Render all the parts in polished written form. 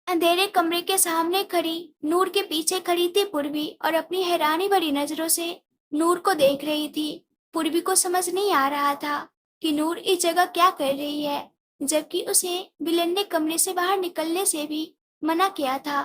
अंधेरे कमरे के सामने खड़ी नूर के पीछे खड़ी थी पूर्वी और अपनी हैरानी भरी नजरों से नूर को देख रही थी। पूर्वी को समझ नहीं आ रहा था कि नूर इस जगह क्या कर रही है, जबकि उसे विलन ने कमरे से बाहर निकलने से भी मना किया था।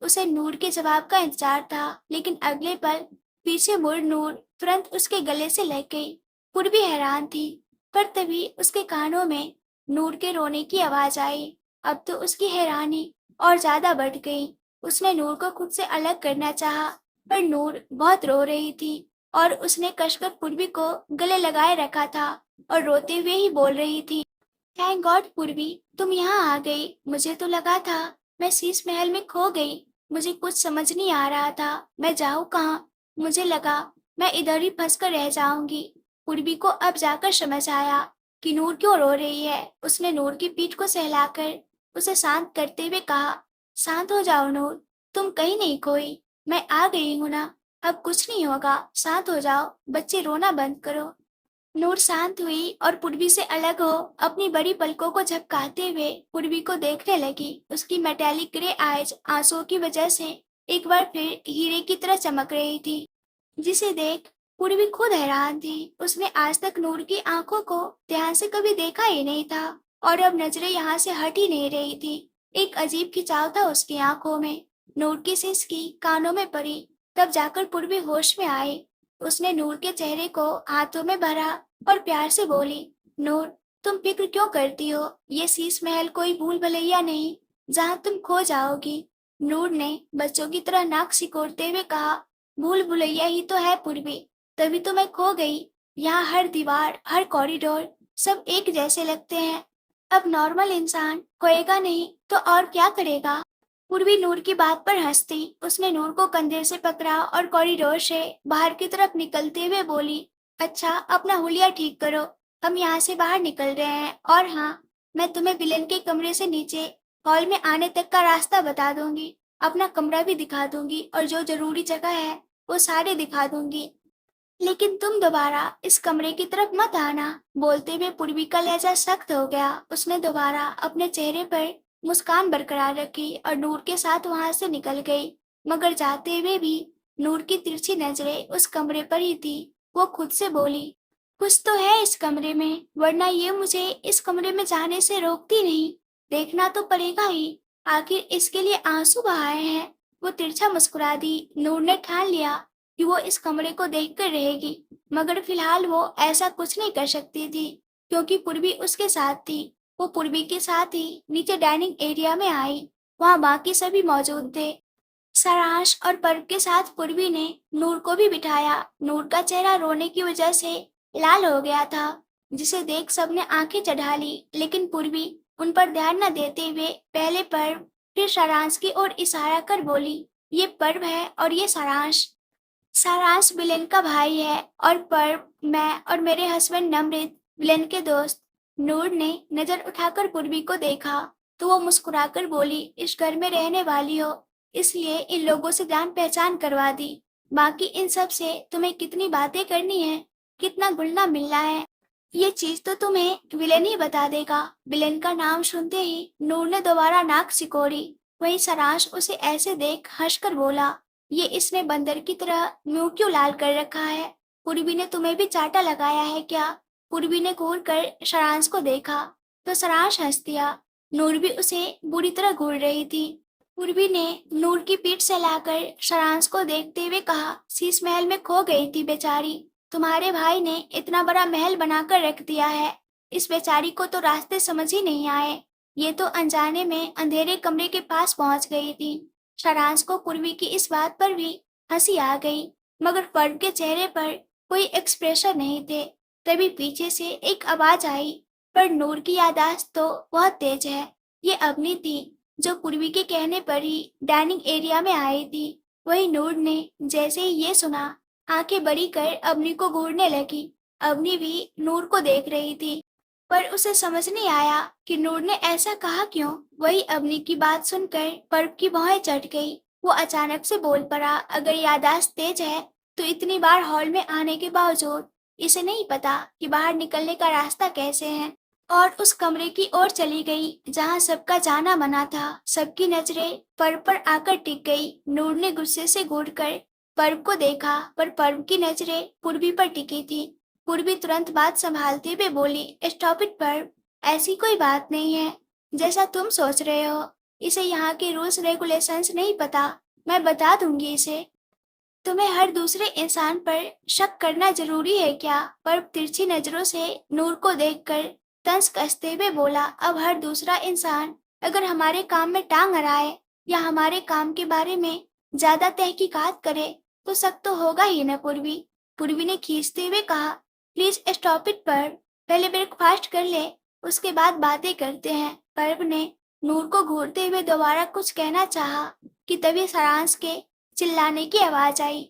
उसे नूर के जवाब का इंतजार था, लेकिन अगले पल पीछे मुड़ नूर तुरंत उसके गले से लग गई। पूर्वी हैरान थी, पर तभी उसके कानों में नूर के रोने की आवाज आई। अब तो उसकी हैरानी और ज्यादा बढ़ गई। उसने नूर को खुद से अलग करना चाहा, पर नूर बहुत रो रही थी और उसने कसकर पूर्वी को गले लगाए रखा था और रोते हुए ही बोल रही थी, थैंक गॉड पूर्वी, तुम यहाँ आ गई। मुझे तो लगा था मैं शीश महल में खो गई। मुझे कुछ समझ नहीं आ रहा था मैं जाऊँ कहाँ। मुझे लगा मैं इधर ही फंस कर रह जाऊंगी। पूर्वी को अब जाकर समझ आया कि नूर क्यों रो रही है। उसने नूर की पीठ को सहलाकर उसे शांत करते हुए कहा, शांत हो जाओ नूर, तुम कहीं नहीं खोई। मैं आ गई हूँ ना, अब कुछ नहीं होगा, शांत हो जाओ, बच्चे रोना बंद करो। नूर शांत हुई और पूर्वी से अलग हो अपनी बड़ी पलकों को झपकाते हुए पूर्वी को देखने लगी। उसकी मेटालिक ग्रे आईज आंसुओं की वजह से एक बार फिर हीरे की तरह चमक रही थी, जिसे देख पूर्वी खुद हैरान थी। उसने आज तक नूर की आंखों को ध्यान से कभी देखा ही नहीं था और अब नजरें यहाँ से हट ही नहीं रही थी। एक अजीब खिंचाव था उसकी आंखों में। नूर की सिसकी कानों में पड़ी, तब जाकर पूर्वी होश में आई। उसने नूर के चेहरे को हाथों में भरा और प्यार से बोली, नूर, तुम फिक्र क्यों करती हो? ये शीश महल कोई भूल भुलैया नहीं जहाँ तुम खो जाओगी। नूर ने बच्चों की तरह नाक सिकोड़ते हुए कहा, भूल भुलैया ही तो है पूर्वी, तभी तो मैं खो गई। यहाँ हर दीवार, हर कॉरिडोर सब एक जैसे लगते हैं। अब नॉर्मल इंसान खोएगा नहीं तो और क्या करेगा? पूर्वी नूर की बात पर हंसती। उसने नूर को कंधे से पकड़ा और कॉरिडोर से बाहर की तरफ निकलते हुए बोली, अच्छा, अपना हुलिया ठीक करो, हम यहाँ से बाहर निकल रहे हैं। और हाँ, मैं तुम्हें विलेन के कमरे से नीचे हॉल में आने तक का रास्ता बता दूंगी, अपना कमरा भी दिखा दूंगी और जो जरूरी जगह है वो सारे दिखा दूंगी। लेकिन तुम दोबारा इस कमरे की तरफ मत आना। बोलते हुए पूर्वी का लहजा सख्त हो गया। उसने दोबारा अपने चेहरे पर मुस्कान बरकरार रखी और नूर के साथ वहां से निकल गई। मगर जाते हुए भी नूर की तिरछी नजरें उस कमरे पर ही थी। वो खुद से बोली, कुछ तो है इस कमरे में, वरना ये मुझे इस कमरे में जाने से रोकती नहीं। देखना तो पड़ेगा ही, आखिर इसके लिए आंसू बहाए हैं। वो तिरछा मुस्कुरा दी। नूर ने ठान लिया कि वो इस कमरे को देखकर रहेगी, मगर फिलहाल वो ऐसा कुछ नहीं कर सकती थी, क्योंकि पूर्वी उसके साथ थी। वो पूर्वी के साथ ही नीचे डाइनिंग एरिया में आई। वहाँ बाकी सभी मौजूद थे। सारांश और पर्व के साथ पूर्वी ने नूर को भी बिठाया। नूर का चेहरा रोने की वजह से लाल हो गया था, जिसे देख सबने आंखें चढ़ा ली, लेकिन पूर्वी उन पर ध्यान न देते हुए पहले पर्व फिर सारांश की ओर इशारा कर बोली, ये पर्व है और ये सारांश। सारांश विलेन का भाई है और पर्व मैं और मेरे हस्बैंड नमृत विलेन के दोस्त। नूर ने नजर उठाकर पूर्वी को देखा तो वो मुस्कुराकर बोली, इस घर में रहने वाली हो, इसलिए इन लोगों से जान पहचान करवा दी। बाकी इन सब से तुम्हें कितनी बातें करनी है, कितना घुलना मिलना है, ये चीज तो तुम्हें विलेन ही बता देगा। विलेन का नाम सुनते ही नूर ने दोबारा नाक सिकोड़ी। वहीं सारांश उसे ऐसे देख हंसकर बोला, ये इसने बंदर की तरह मुंह क्यों लाल कर रखा है? पूर्वी ने तुम्हें भी चाटा लगाया है क्या? पूर्वी ने घूर कर सारांश को देखा तो सारांश हंस दिया। नूर भी उसे बुरी तरह घूर रही थी। पूर्वी ने नूर की पीठ सहलाकर सारांश को देखते हुए कहा, शीश महल में खो गई थी बेचारी। तुम्हारे भाई ने इतना बड़ा महल बनाकर रख दिया है, इस बेचारी को तो रास्ते समझ ही नहीं आए। ये तो अनजाने में अंधेरे कमरे के पास पहुंच गई थी। सारांश को पूर्वी की इस बात पर भी हंसी आ गई, मगर फर्द के चेहरे पर कोई एक्सप्रेशन नहीं थे। तभी पीछे से एक आवाज आई, पर नूर की याददाश्त तो बहुत तेज है। ये अवनी थी, जो पूर्वी के कहने पर ही डाइनिंग एरिया में आई थी। वही नूर ने जैसे ही ये सुना, आंखें बड़ी कर अवनी को घूरने लगी। अवनी भी नूर को देख रही थी, पर उसे समझ नहीं आया कि नूर ने ऐसा कहा क्यों। वही अवनी की बात सुनकर पर्व की भौहें चढ़ गई। वो अचानक से बोल पड़ा, अगर याददाश्त तेज है तो इतनी बार हॉल में आने के बावजूद इसे नहीं पता कि बाहर निकलने का रास्ता कैसे है। और उस कमरे की ओर चली गई जहां सबका जाना मना था। सबकी नजरें पर्व पर आकर टिक गई। नूर ने गुस्से से घूरकर पर्व को देखा, पर पर्व की नजरें पूर्वी पर टिकी थी। पूर्वी तुरंत बात संभालते हुए बोली, स्टॉप इट पर्व, ऐसी कोई बात नहीं है जैसा तुम सोच रहे हो। इसे यहाँ के रूल्स रेगुलेशंस नहीं पता, मैं बता दूंगी इसे। तुम्हें हर दूसरे इंसान पर शक करना जरूरी है क्या? पर तिरछी नजरों से नूर को देखकर तंज कसते हुए बोला, अब हर दूसरा इंसान अगर हमारे काम में टांग अड़ाए या हमारे काम के बारे में ज्यादा तहकीकात करे तो शक तो होगा ही न पूर्वी। पूर्वी ने खींचते हुए कहा, प्लीज स्टॉप इट पर, पहले ब्रेकफास्ट कर ले, उसके बाद बातें करते हैं। पर्व ने नूर को घूरते हुए दोबारा कुछ कहना चाहा कि तभी सारांश के चिल्लाने की आवाज आई।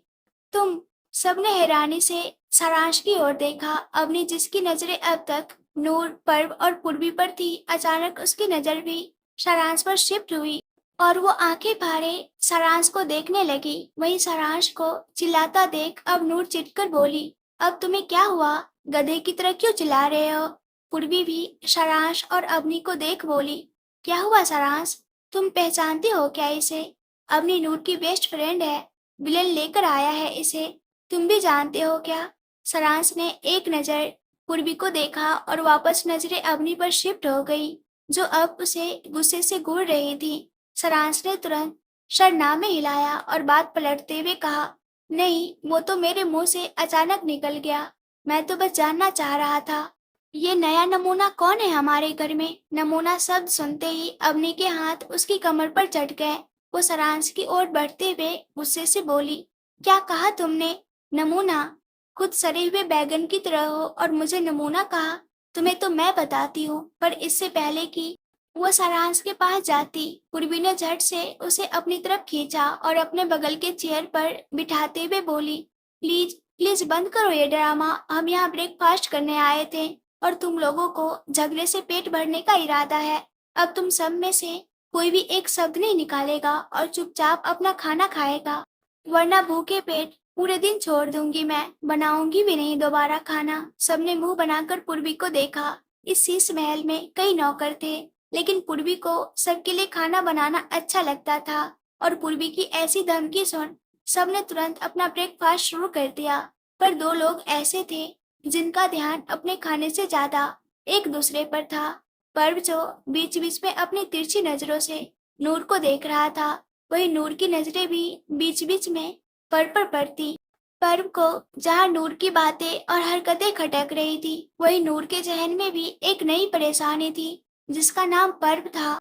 तुम सबने हैरानी से सारांश की ओर देखा। अवनी जिसकी नजरें अब तक नूर, पर्व और पूर्वी पर थी, अचानक उसकी नजर भी सारांश पर शिफ्ट हुई और वो आंखें फाड़े सारांश को देखने लगी। वहीं सारांश को चिल्लाता देख अब नूर चिढ़कर बोली, अब तुम्हें क्या हुआ? गधे की तरह क्यों चिल्ला रहे हो? पूर्वी भी सारांश और अवनी को देख बोली, क्या हुआ सारांश, तुम पहचानते हो क्या इसे? अवनी नूर की बेस्ट फ्रेंड है, विलन लेकर आया है इसे, तुम भी जानते हो क्या? सारांश ने एक नजर पूर्वी को देखा और वापस नजरें अवनी पर शिफ्ट हो गई, जो अब उसे गुस्से से घूर रही थी। सारांश ने तुरंत शरनामे हिलाया और बात पलटते हुए कहा, नहीं, वो तो मेरे मुंह से अचानक निकल गया, मैं तो बस जानना चाह रहा था ये नया नमूना कौन है हमारे घर में। नमूना शब्द सुनते ही अवनी के हाथ उसकी कमर पर चढ़ गए। वो सारांश की ओर बढ़ते हुए गुस्से से बोली, क्या कहा तुमने? नमूना? खुद सड़े हुए बैगन की तरह हो और मुझे नमूना कहा? तुम्हें तो मैं बताती हूँ। पर इससे पहले कि वो सारांश के पास जाती, पूर्वी ने झट से उसे अपनी तरफ खींचा और अपने बगल के चेयर पर बिठाते हुए बोली, प्लीज प्लीज बंद करो ये ड्रामा, हम यहाँ ब्रेकफास्ट करने आए थे और तुम लोगों को झगड़े से पेट भरने का इरादा है। अब तुम सब में से कोई भी एक शब्द नहीं निकालेगा और चुपचाप अपना खाना खाएगा, वरना भूखे पेट पूरे दिन छोड़ दूंगी मैं, बनाऊंगी भी नहीं दोबारा खाना। सबने मुंह बनाकर पूर्वी को देखा। इस शीश महल में कई नौकर थे, लेकिन पूर्वी को सबके लिए खाना बनाना अच्छा लगता था और पूर्वी की ऐसी धमकी सुन सबने तुरंत अपना ब्रेकफास्ट शुरू कर दिया। पर दो लोग ऐसे थे जिनका ध्यान अपने खाने से ज्यादा एक दूसरे पर था। पर्व जो बीच बीच में अपनी तिरछी नजरों से नूर को देख रहा था, वही नूर की नजरें भी बीच बीच में पर्व पर पड़ती। पर्व को जहाँ नूर की बातें और हरकतें खटक रही थी, वही नूर के जहन में भी एक नई परेशानी थी जिसका नाम पर्व था।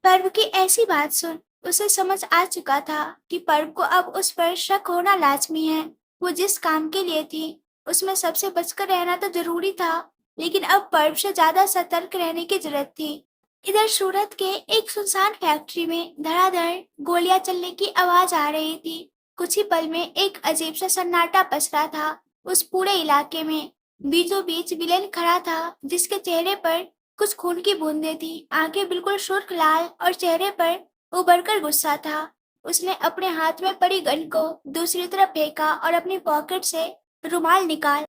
पर्व की ऐसी बात सुन उसे समझ आ चुका था कि पर्व को अब उस पर शक होना लाजमी है। वो जिस काम के लिए थी उसमें सबसे बचकर रहना तो जरूरी था, लेकिन अब पर्व से ज्यादा सतर्क रहने की जरूरत थी। इधर सूरत के एक सुनसान फैक्ट्री में धड़ाधड़ गोलियां चलने की आवाज आ रही थी। कुछ ही पल में एक अजीब सा सन्नाटा पसरा था उस पूरे इलाके में। बीचों बीच विलेन खड़ा था जिसके चेहरे पर कुछ खून की बूंदें थी, आंखें बिल्कुल सुर्ख लाल और चेहरे पर उभरकर गुस्सा था। उसने अपने हाथ में पड़ी गन को दूसरी तरफ फेंका और अपनी पॉकेट से रुमाल निकाल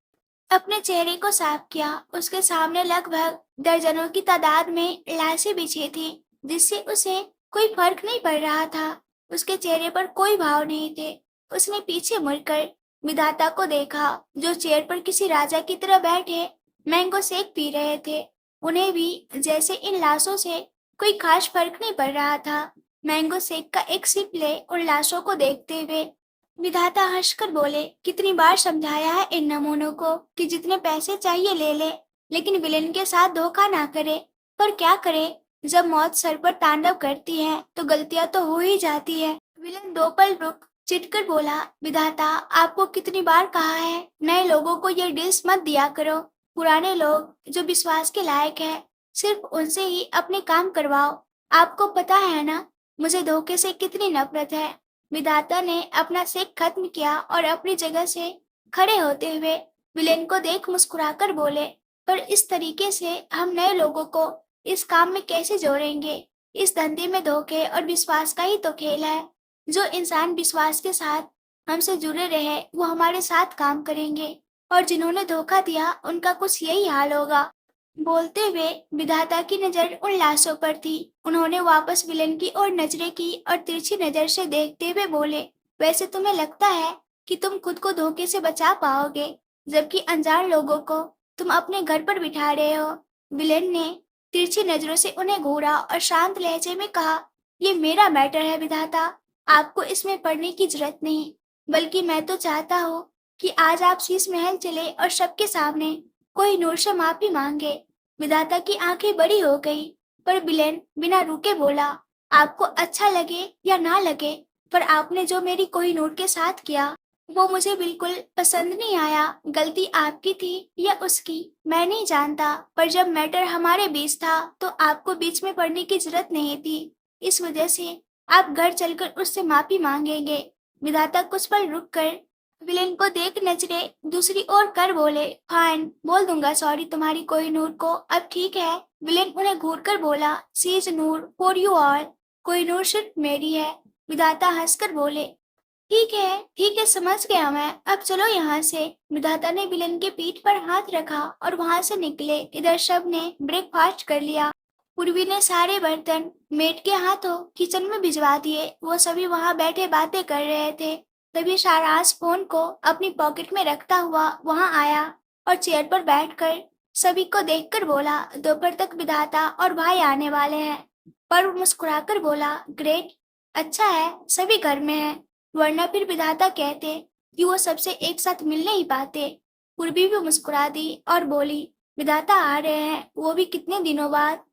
अपने चेहरे को साफ किया। उसके सामने लगभग दर्जनों की तादाद में लाशें बिछी थी, जिससे उसे कोई फर्क नहीं पड़ रहा था। उसके चेहरे पर कोई भाव नहीं थे। उसने पीछे मुड़कर विधाता को देखा, जो चेयर पर किसी राजा की तरह बैठे मैंगो शेक पी रहे थे। उन्हें भी जैसे इन लाशों से कोई खास फर्क नहीं पड़ रहा था। मैंगो शेक का एक सिप ले उन लाशों को देखते हुए विधाता हंसकर बोले, कितनी बार समझाया है इन नमूनों को कि जितने पैसे चाहिए ले ले, लेकिन विलेन के साथ धोखा ना करे। पर क्या करे, जब मौत सर पर तांडव करती है तो गलतियां तो हो ही जाती है। विलेन दो पल रुक चिढ़कर बोला, विधाता आपको कितनी बार कहा है नए लोगों को ये डील्स मत दिया करो। पुराने लोग जो विश्वास के लायक है सिर्फ उनसे ही अपने काम करवाओ। आपको पता है ना मुझे धोखे से कितनी नफरत है। विधाता ने अपना शेक खत्म किया और अपनी जगह से खड़े होते हुए विलेन को देख मुस्कुराकर बोले, पर इस तरीके से हम नए लोगों को इस काम में कैसे जोड़ेंगे? इस धंधे में धोखे और विश्वास का ही तो खेल है। जो इंसान विश्वास के साथ हमसे जुड़े रहे वो हमारे साथ काम करेंगे, और जिन्होंने धोखा दिया उनका कुछ यही हाल होगा। बोलते हुए विधाता की नजर उन लाशों पर थी। उन्होंने वापस विलेन की ओर नजरें की और तिरछी नजर से देखते हुए बोले, वैसे तुम्हें लगता है कि तुम खुद को धोखे से बचा पाओगे, जबकि अनजान लोगों को तुम अपने घर पर बिठा रहे हो। विलेन ने तिरछी नजरों से उन्हें घूरा और शांत लहजे में कहा, ये मेरा मैटर है विधाता, आपको इसमें पड़ने की जरूरत नहीं। बल्कि मैं तो चाहता हूँ कि आज आप शीश महल चले और सबके सामने कोहिनूर से माफी मांगे। विधाता की आंखें बड़ी हो गई, पर बिलेन बिना रुके बोला, आपको अच्छा लगे या ना लगे, पर आपने जो मेरी कोहिनूर के साथ किया वो मुझे बिल्कुल पसंद नहीं आया। गलती आपकी थी या उसकी मैं नहीं जानता, पर जब मैटर हमारे बीच था तो आपको बीच में पड़ने की जरूरत नहीं थी। इस वजह से आप घर चलकर उससे माफी मांगेंगे। विधाता कुछ पल रुक कर विलेन को देख नजरें दूसरी ओर कर बोले, फाइन, बोल दूंगा सॉरी तुम्हारी कोहिनूर को, अब ठीक है। विलेन उन्हें घूर कर बोला, she is Noor for you all, Kohinoor सिर्फ मेरी है। विधाता हंसकर बोले, ठीक है, समझ गया मैं, अब चलो यहाँ से। विधाता ने विलेन के पीठ पर हाथ रखा और वहां से निकले। इधर सब ने ब्रेकफास्ट कर लिया। पूर्वी ने सारे बर्तन मेड के हाथों किचन में भिजवा दिए। वो सभी वहां बैठे बातें कर रहे थे। तभी सारांश फोन को अपनी पॉकेट में रखता हुआ वहां आया और चेयर पर बैठकर सभी को देखकर बोला, दोपहर तक विधाता और भाई आने वाले हैं। पर मुस्कुराकर बोला, ग्रेट, अच्छा है सभी घर में है, वरना फिर विधाता कहते कि वो सबसे एक साथ मिल नहीं पाते। पूर्वी भी मुस्कुरा दी और बोली, विधाता आ रहे हैं, वो भी कितने दिनों बाद।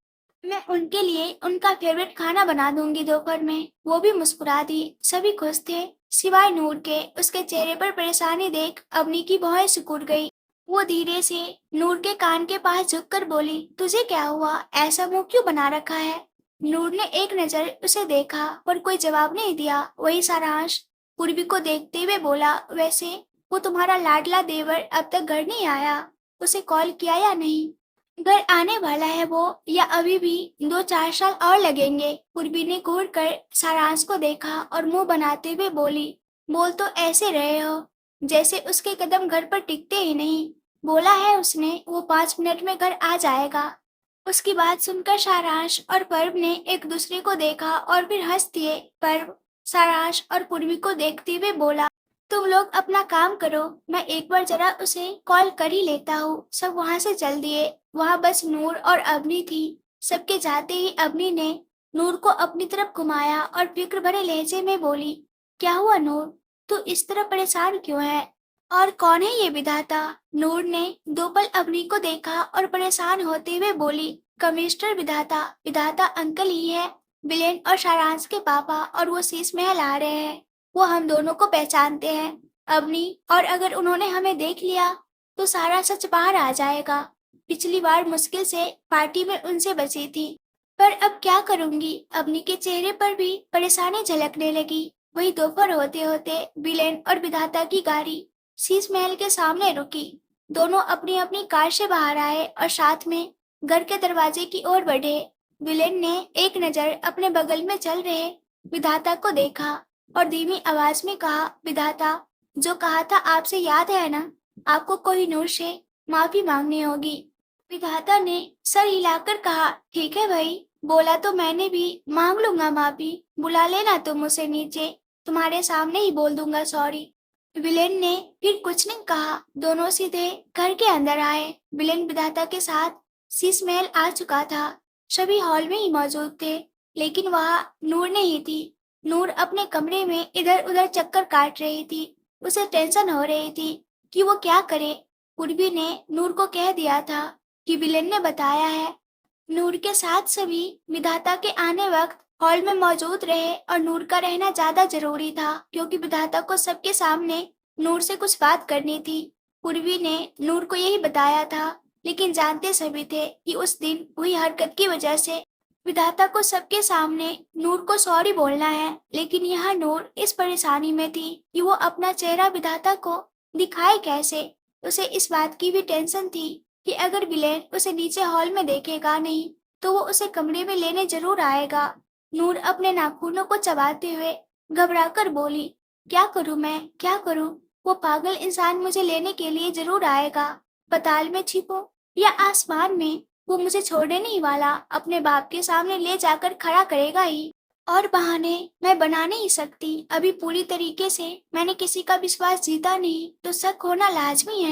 मैं उनके लिए उनका फेवरेट खाना बना दूंगी दोपहर में। वो भी मुस्कुरा दी। सभी खुश थे सिवाय नूर के। उसके चेहरे पर परेशानी देख अवनी की भौहें सिकुड़ गई। वो धीरे से नूर के कान के पास झुककर बोली, तुझे क्या हुआ, ऐसा मुंह क्यों बना रखा है। नूर ने एक नजर उसे देखा पर कोई जवाब नहीं दिया। वही सारांश पूर्वी को देखते हुए बोला, वैसे वो तुम्हारा लाडला देवर अब तक घर नहीं आया, उसे कॉल किया या नहीं। घर आने वाला है वो, या अभी भी 2-4 साल और लगेंगे। पूर्वी ने घूर कर सारांश को देखा और मुंह बनाते हुए बोली, बोल तो ऐसे रहे हो जैसे उसके कदम घर पर टिकते ही नहीं। बोला है उसने वो 5 मिनट में घर आ जाएगा। उसकी बात सुनकर सारांश और पर्व ने एक दूसरे को देखा और फिर हंस दिए। पर्व सारांश और पूर्वी को देखते हुए बोला, तुम लोग अपना काम करो, मैं एक बार जरा उसे कॉल कर ही लेता हूँ। सब वहां से चल दिए। वहां बस नूर और अवनी थी। सबके जाते ही अवनी ने नूर को अपनी तरफ घुमाया और फिक्र भरे लहजे में बोली, क्या हुआ नूर, तू इस तरह परेशान क्यों है, और कौन है ये विधाता। नूर ने 2 पल अवनी को देखा और परेशान होते हुए बोली, कमिश्नर विधाता, विधाता अंकल ही है, विलेन और सारांश के पापा, और वो शीश महल आ रहे हैं। वो हम दोनों को पहचानते हैं अवनी, और अगर उन्होंने हमें देख लिया तो सारा सच बाहर आ जाएगा। पिछली बार मुश्किल से पार्टी में उनसे बची थी, पर अब क्या करूंगी। अवनी के चेहरे पर भी परेशानी झलकने लगी। वही दोपहर होते होते विलेन और विधाता की गाड़ी शीश महल के सामने रुकी। दोनों अपनी अपनी कार से बाहर आए और साथ में घर के दरवाजे की ओर बढ़े। विलेन ने एक नजर अपने बगल में चल रहे विधाता को देखा और धीमी आवाज में कहा, विधाता, जो कहा था आपसे याद है ना, आपको कोहिनूर से माफी मांगनी होगी। विधाता ने सर हिलाकर कहा, ठीक है भाई, बोला तो मैंने भी, मांग लूंगा माफी, बुला लेना तुम उसे नीचे, तुम्हारे सामने ही बोल दूंगा सॉरी। विलेन ने फिर कुछ नहीं कहा। दोनों सीधे घर के अंदर आए। विलेन विधाता के साथ शीश महल आ चुका था। सभी हॉल में ही मौजूद थे, लेकिन वहाँ नूर नहीं थी। नूर अपने कमरे में इधर उधर चक्कर काट रही थी। उसे टेंशन हो रही थी कि वो क्या करे। पूर्वी ने नूर को कह दिया था कि विलेन ने बताया है। नूर के साथ सभी विधाता के आने वक्त हॉल में मौजूद रहे और नूर का रहना ज्यादा जरूरी था, क्योंकि विधाता को सबके सामने नूर से कुछ बात करनी थी। पूर्वी ने नूर को यही बताया था, लेकिन जानते सभी थे कि उस दिन हुई हरकत की वजह से विधाता को सबके सामने नूर को सॉरी बोलना है। लेकिन यहाँ नूर इस परेशानी में थी कि वो अपना चेहरा विधाता को दिखाए कैसे। उसे इस बात की भी टेंशन थी कि अगर विलेन उसे नीचे हॉल में देखेगा नहीं तो वो उसे कमरे में लेने जरूर आएगा। नूर अपने नाखूनों को चबाते हुए घबराकर बोली, क्या करूं मैं, क्या करूं, वो पागल इंसान मुझे लेने के लिए जरूर आएगा। पताल में छिपो या आसमान में, वो मुझे छोड़ने नहीं वाला, अपने बाप के सामने ले जाकर खड़ा करेगा ही। और बहाने मैं बना नहीं सकती। अभी पूरी तरीके से मैंने किसी का विश्वास जीता नहीं, तो शक होना लाजमी है।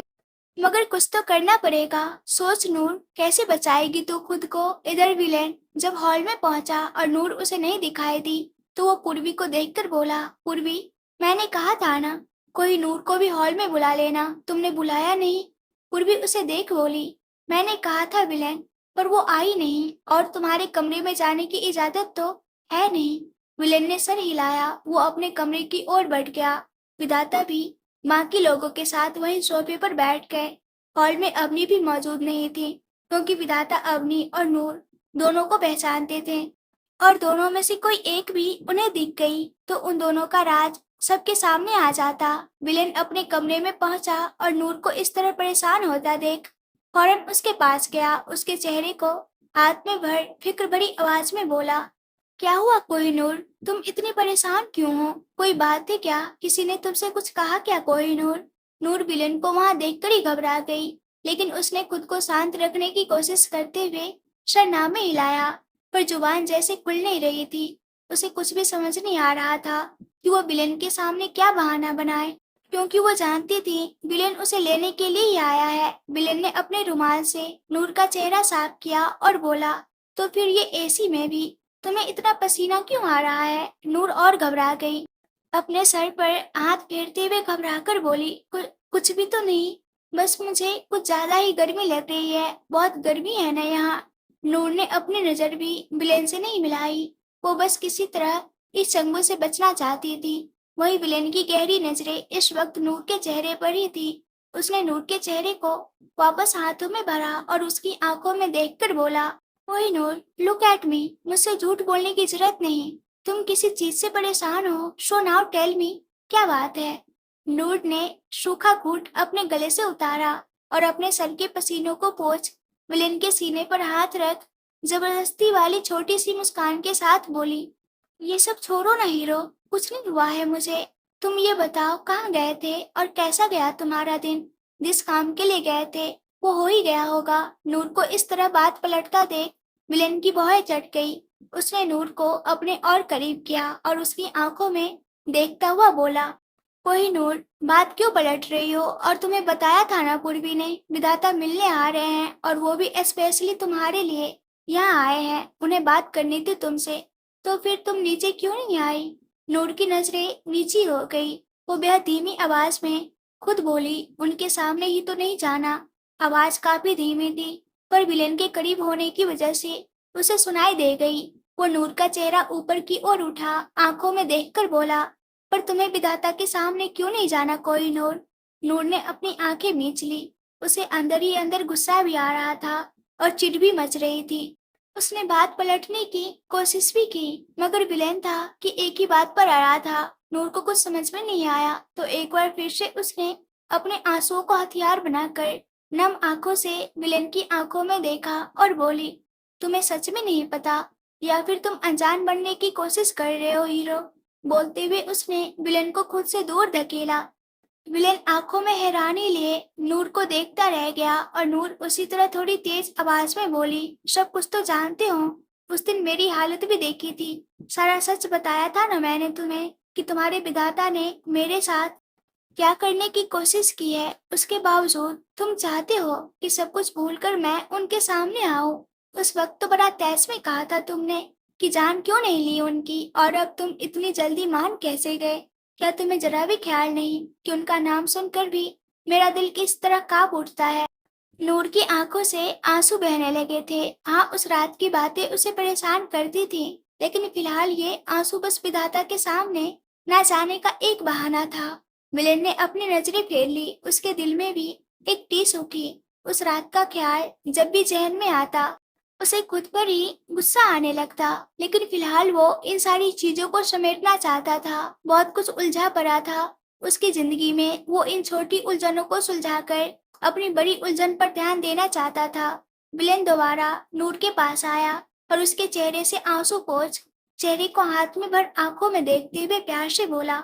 मगर कुछ तो करना पड़ेगा। सोच नूर, कैसे बचाएगी तू खुद को। इधर विलेन जब हॉल में पहुंचा और नूर उसे नहीं दिखाई दी, तो वो पूर्वी को देखकर बोला, पूर्वी, मैंने कहा था ना, कोई नूर को भी हॉल में बुला लेना, तुमने बुलाया नहीं। पूर्वी उसे देख बोली, मैंने कहा था विलेन, पर वो आई नहीं, और तुम्हारे कमरे में जाने की इजाजत तो है नहीं। विलेन ने सर हिलाया। वो अपने कमरे की ओर बढ़ गया। विधाता भी बाकी लोगों के साथ वहीं सोफे पर बैठ गए। हॉल में अवनी भी मौजूद नहीं थी, क्योंकि विधाता अवनी और नूर दोनों को पहचानते थे, और दोनों में से कोई एक भी उन्हें दिख गई तो उन दोनों का राज सबके सामने आ जाता। विलेन अपने कमरे में पहुंचा और नूर को इस तरह परेशान होता देख फौरन उसके पास गया। उसके चेहरे को हाथ में भर फिक्र भरी आवाज में बोला, क्या हुआ कोहिनूर, तुम इतनी परेशान क्यों हो? कोई बात है क्या? किसी ने तुमसे कुछ कहा क्या कोहिनूर? नूर विलेन को वहां देखकर ही घबरा गई, लेकिन उसने खुद को शांत रखने की कोशिश करते हुए शरनामे हिलाया, पर जुबान जैसे खुल नहीं रही थी। उसे कुछ भी समझ नहीं आ रहा था कि वो विलेन के सामने क्या बहाना बनाए, क्योंकि वो जानती थी विलेन उसे लेने के लिए ही आया है। विलेन ने अपने रुमाल से नूर का चेहरा साफ किया और बोला, तो फिर ये एसी में भी तुम्हें इतना पसीना क्यों आ रहा है? नूर और घबरा गई। अपने सर पर हाथ फेरते हुए घबराकर बोली, कुछ भी तो नहीं, बस मुझे कुछ ज्यादा ही गर्मी लग रही है, बहुत गर्मी है ना यहाँ। नूर ने अपनी नजर भी विलेन से नहीं मिलाई। वो बस किसी तरह इस चंगुल से बचना चाहती थी। वही विलेन की गहरी नजरें इस वक्त नूर के चेहरे पर ही थी। उसने नूर के चेहरे को वापस हाथों में भरा और उसकी आंखों में देखकर बोला, कोहिनूर, लुक एट मी, मुझसे झूठ बोलने की जरूरत नहीं। तुम किसी चीज से परेशान हो, सो नाउ टेल मी, क्या बात है? नूर ने सूखा घूंट अपने गले से उतारा और अपने सर के पसीनों को पोंछ विलेन के सीने पर हाथ रख जबरदस्ती वाली छोटी सी मुस्कान के साथ बोली, ये सब छोड़ो ना हीरो, कुछ नहीं हुआ है मुझे। तुम ये बताओ, कहाँ गए थे और कैसा गया तुम्हारा दिन? जिस काम के लिए गए थे वो हो ही गया होगा। नूर को इस तरह बात पलटता देख विलेन की भौहें चढ़ गई। उसने नूर को अपने और करीब किया और उसकी आंखों में देखता हुआ बोला, कोहिनूर, बात क्यों पलट रही हो? और तुम्हें बताया था ना पूर्वी ने, विधाता मिलने आ रहे हैं, और वो भी स्पेशली तुम्हारे लिए यहाँ आए हैं। उन्हें बात करनी थी तुमसे, तो फिर तुम नीचे क्यों नहीं आई? नूर की नजरें नीची हो गई। वो बेहद धीमी आवाज में खुद बोली, उनके सामने ही तो नहीं जाना। आवाज काफी धीमी थी, पर विलेन के करीब होने की वजह से उसे सुनाई दे गई। वो नूर का चेहरा ऊपर की ओर उठा, आंखों में देखकर बोला, पर तुम्हें विधाता के सामने क्यों नहीं जाना कोहिनूर? नूर ने अपनी आंखें मींच ली। उसे अंदर ही अंदर गुस्सा भी आ रहा था और चिढ़ भी मच रही थी। उसने बात पलटने की कोशिश भी की, मगर विलेन था कि एक ही बात पर अड़ा था। नूर को कुछ समझ में नहीं आया, तो एक बार फिर से उसने अपने आंसुओं को हथियार बनाकर नम आंखों से विलेन की आंखों में देखा और बोली, तुम्हें सच में नहीं पता, या फिर तुम अनजान बनने की कोशिश कर रहे हो हीरो? बोलते हुए उसने विलेन को खुद से दूर धकेला। विलेन आंखों में हैरानी लिए नूर को देखता रह गया, और नूर उसी तरह थोड़ी तेज आवाज में बोली, सब कुछ तो जानते हो, उस दिन मेरी हालत भी देखी थी। सारा सच बताया था ना मैंने तुम्हें कि तुम्हारे विधाता ने मेरे साथ क्या करने की कोशिश की है। उसके बावजूद तुम चाहते हो कि सब कुछ भूलकर मैं उनके सामने आऊं। उस वक्त तो बड़ा तैस में कहा था तुमने कि जान क्यों नहीं ली उनकी, और अब तुम इतनी जल्दी मान कैसे गए? क्या तुम्हें जरा भी ख्याल नहीं कि उनका नाम सुनकर भी मेरा दिल किस तरह कांप उठता है? नूर की आंखों से आंसू बहने लगे थे। हाँ, उस रात की बातें उसे परेशान करती थी, लेकिन फिलहाल ये आंसू बस विधाता के सामने न जाने का एक बहाना था। मिलन ने अपनी नजरें फेर ली। उसके दिल में भी एक टीस उठी। उस रात का ख्याल जब भी जहन में आता, उसे खुद पर ही गुस्सा आने लगता। लेकिन फिलहाल वो इन सारी चीजों को समेटना चाहता था। बहुत कुछ उलझा पड़ा था उसकी जिंदगी में। वो इन छोटी उलझनों को सुलझाकर अपनी बड़ी उलझन पर ध्यान देना चाहता था। विलेन दोबारा नूर के पास आया और उसके चेहरे से आंसू पोंछ चेहरे को हाथ में भर आंखों में देखते हुए प्यार से बोला,